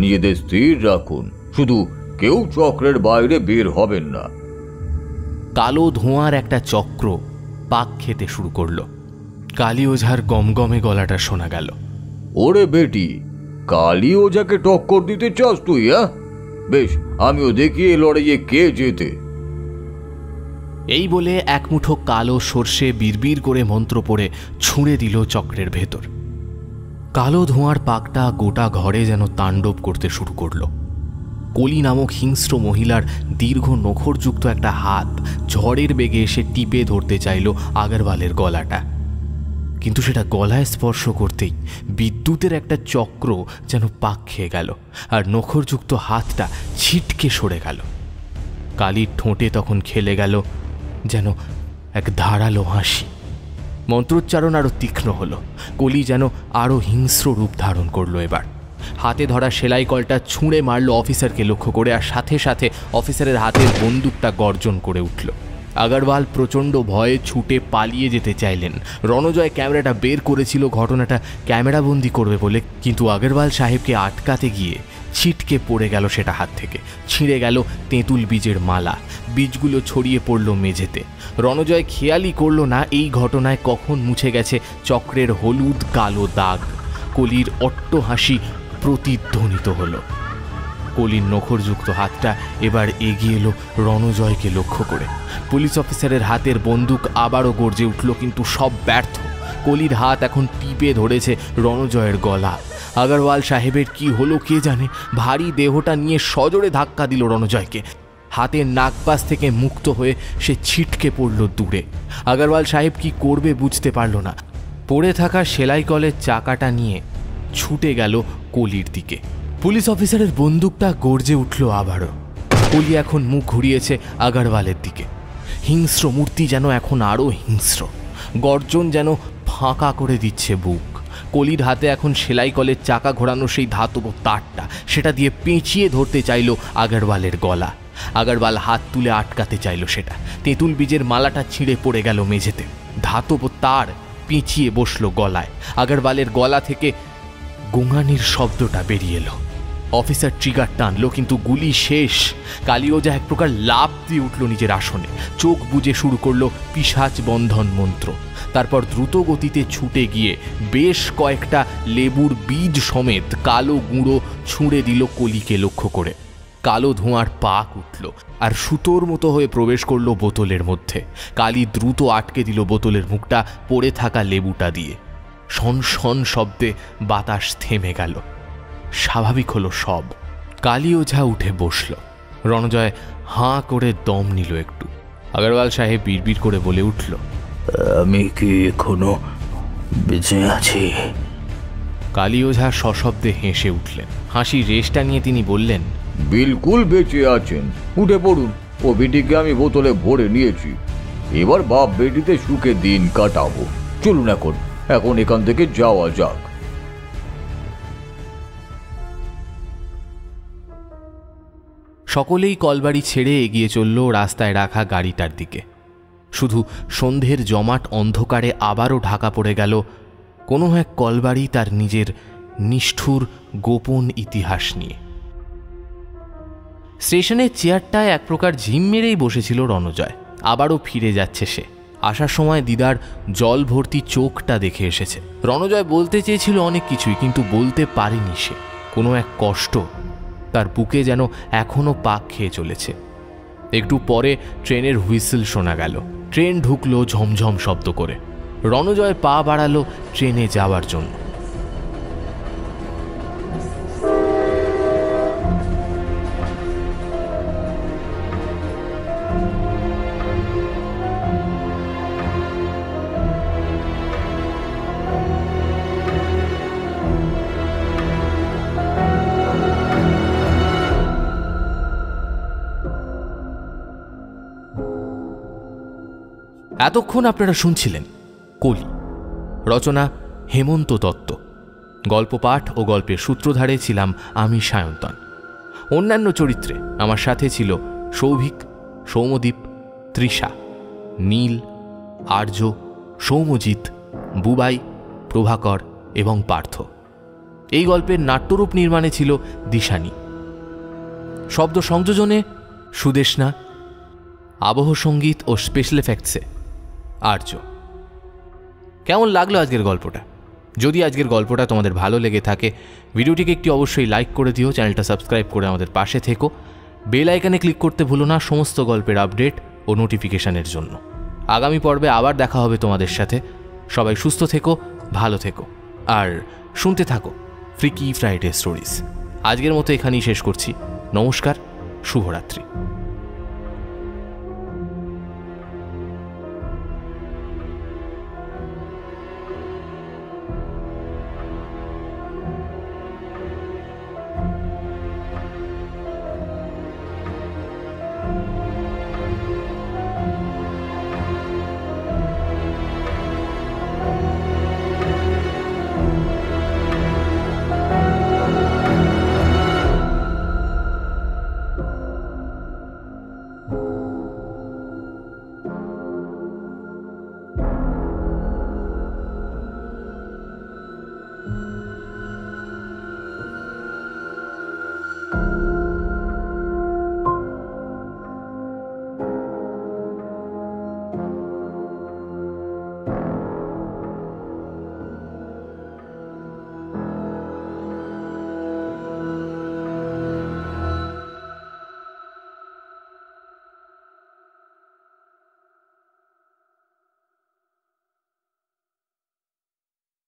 নিজেদের স্থির রাখুন, শুধু কেউ চক্রের বাইরে বের হবেন না। কালো ধোঁয়ার একটা চক্র পাক খেতে শুরু করলো। কালী ওঝার গমগমে গলাটা শোনা গেল, ওরে বেটি, কালী ওঝাকে টক্কর দিতে চাস তুই? বেশ, আমিও দেখি এ লড়াইয়ে কে জেতে। এই বলে এক মুঠো কালো সর্ষে বিড়বিড় করে মন্ত্র পড়ে ছুঁড়ে দিল চক্রের ভেতর। কালো ধোঁয়ার পাকটা গোটা ঘরে যেন তাণ্ডব করতে শুরু করল। কলি নামক হিংস্র মহিলার দীর্ঘ নখরযুক্ত একটা হাত ঝড়ের বেগে এসে টিপে ধরতে চাইল আগরওয়ালের গলাটা, কিন্তু সেটা গলায় স্পর্শ করতেই বিদ্যুতের একটা চক্র যেন পাক খেয়ে গেল, আর নখরযুক্ত হাতটা ছিটকে সরে গেল। কালীর ঠোঁটে তখন খেলে গেল যেন এক ধারালো হাসি। মন্ত্রোচ্চারণ আরও তীক্ষ্ণ হলো। কলি যেন আরও হিংস্র রূপ ধারণ করলো। এবার হাতে ধরা সেলাই কলটা ছুঁড়ে মারল অফিসারকে লক্ষ্য করে, আর সাথে সাথে অফিসারের হাতের বন্দুকটা গর্জন করে উঠল। আগরওয়াল প্রচণ্ড ভয়ে ছুটে পালিয়ে যেতে চাইলেন। রণজয় ক্যামেরাটা বের করেছিল ঘটনাটা ক্যামেরাবন্দি করবে বলে, কিন্তু আগরওয়াল সাহেবকে আটকাতে গিয়ে ছিটকে পড়ে গেল সেটা হাত থেকে। ছিঁড়ে গেল তেঁতুল বীজের মালা, বীজগুলো ছড়িয়ে পড়ল মেঝেতে। রণজয় খেয়ালই করল না এই ঘটনায় কখন মুছে গেছে চক্রের হলুদ কালো দাগ। কলির অট্ট হাসি প্রতিধ্বনিত হলো। কলির নখরযুক্ত হাতটা এবার এগিয়ে এলো রণজয়কে লক্ষ্য করে। পুলিশ অফিসারের হাতের বন্দুক আবারও গর্জে উঠল, কিন্তু সব ব্যর্থ। কলির হাত এখন টিপে ধরেছে রণজয়ের গলা। আগরওয়াল সাহেবের কি হলো কে জানে, ভারী দেহটা নিয়ে সজোরে ধাক্কা দিল রণজয়কে। হাতের নাকপাশ থেকে মুক্ত হয়ে সে ছিটকে পড়ল দূরে। আগরওয়াল সাহেব কি করবে বুঝতে পারল না। পড়ে থাকা সেলাই কলের চাকাটা নিয়ে ছুটে গেল কলির দিকে। পুলিশ অফিসারের বন্দুকটা গর্জে উঠল আবারও। কলি এখন মুখ ঘুরিয়েছে আগরওয়ালের দিকে। হিংস্র মূর্তি যেন এখন আরও হিংস্র, গর্জন যেন ফাঁকা করে দিচ্ছে বুক। কলির হাতে এখন সেলাই কলের চাকা ঘোরানো সেই ধাতব তারটা, সেটা দিয়ে পেঁচিয়ে ধরতে চাইল আগরওয়ালের গলা। আগরওয়াল হাত তুলে আটকাতে চাইল সেটা। তেঁতুল বীজের মালাটা ছিঁড়ে পড়ে গেল মেঝেতে। ধাতব তার পেঁচিয়ে বসল গলায়। আগরওয়ালের গলা থেকে গোঙানির শব্দটা বেরিয়ে এলো। অফিসার ট্রিগার টানলো, কিন্তু গুলি শেষ। কালী ওঝা এক প্রকার লাফ দিয়ে উঠল নিজের আসনে। চোখ বুজে শুরু করলো পিশাচ বন্ধন মন্ত্র। তারপর দ্রুত গতিতে ছুটে গিয়ে বেশ কয়েকটা লেবুর বীজ সমেত কালো গুঁড়ো ছুঁড়ে দিল কলিকে লক্ষ্য করে। কালো ধোঁয়ার পাক উঠল আর সুতোর মতো হয়ে প্রবেশ করলো বোতলের মধ্যে। কালী দ্রুত আটকে দিল বোতলের মুখটা পড়ে থাকা লেবুটা দিয়ে। শন শন শব্দে বাতাস থেমে গেল। স্বাভাবিক হলো সব। কালী ওঝা উঠে বসল। রণজয় হাঁ করে দম নিল একটু। আগরওয়াল সাহেব বিড়বিড় করে বলে উঠল, আমি কি এখনো বেঁচে আছি? কালী ওঝা সশব্দে হেসে উঠলেন। হাসির রেশটা নিয়ে তিনি বললেন, বিলকুল বেঁচে আছেন, উঠে পড়ুন। ও বেটিকে আমি বোতলে ভরে নিয়েছি। এবার বাপ বেটিতে সুখে দিন কাটাবো। চলুন এখন এখান থেকে যাওয়া যাক। সকলেই কলবাড়ি ছেড়ে এগিয়ে চলল রাস্তায় রাখা গাড়িটার দিকে। শুধু সন্ধ্যের জমাট অন্ধকারে আবারও ঢাকা পড়ে গেল কোনো এক কলবাড়ি তার নিজের নিষ্ঠুর গোপন ইতিহাস নিয়ে। স্টেশনের চেয়ারটায় এক প্রকার ঝিম মেরেই বসেছিল রণজয়। আবারও ফিরে যাচ্ছে সে। আসার সময় দিদার জল ভর্তি চোখটা দেখে এসেছে। রণজয় বলতে চেয়েছিল অনেক কিছুই, কিন্তু বলতে পারেনি সে। কোনো এক কষ্ট তার বুকে যেন এখনও পাক খেয়ে চলেছে। একটু পরে ট্রেনের হুইসেল শোনা গেল। ট্রেন ঢুকলো ঝমঝম শব্দ করে। রণজয় পা বাড়ালো ট্রেনে যাওয়ার জন্য। এতক্ষণ আপনারা শুনছিলেন কলি, রচনা হেমন্ত দত্ত, গল্প পাঠ ও গল্পের সূত্রধারে ছিলাম আমি সায়ন্তন। অন্যান্য চরিত্রে আমার সাথে ছিল সৌভিক, সৌমদীপ, তৃষা, নীল, আর্য, সৌমজিৎ, বুবাই, প্রভাকর এবং পার্থ। এই গল্পের নাট্যরূপ নির্মাণে ছিল দিশানি, শব্দ সংযোজনে সুদেশনা, আবহ সঙ্গীত ও স্পেশাল এফেক্টসে আর্য। কেমন লাগলো আজকের গল্পটা? যদি আজকের গল্পটা তোমাদের ভালো লেগে থাকে ভিডিওটিকে একটি অবশ্যই লাইক করে দিও, চ্যানেলটা সাবস্ক্রাইব করে আমাদের পাশে থেকো, বেল আইকনে ক্লিক করতে ভুলো না সমস্ত গল্পের আপডেট ও নোটিফিকেশনের জন্য। আগামী পর্বে আবার দেখা হবে তোমাদের সাথে। সবাই সুস্থ থেকো, ভালো থেকো আর শুনতে থাকো ফ্রিকি ফ্রাইডে স্টোরিজ। আজকের মতো এখানেই শেষ করছি। নমস্কার, শুভরাত্রি।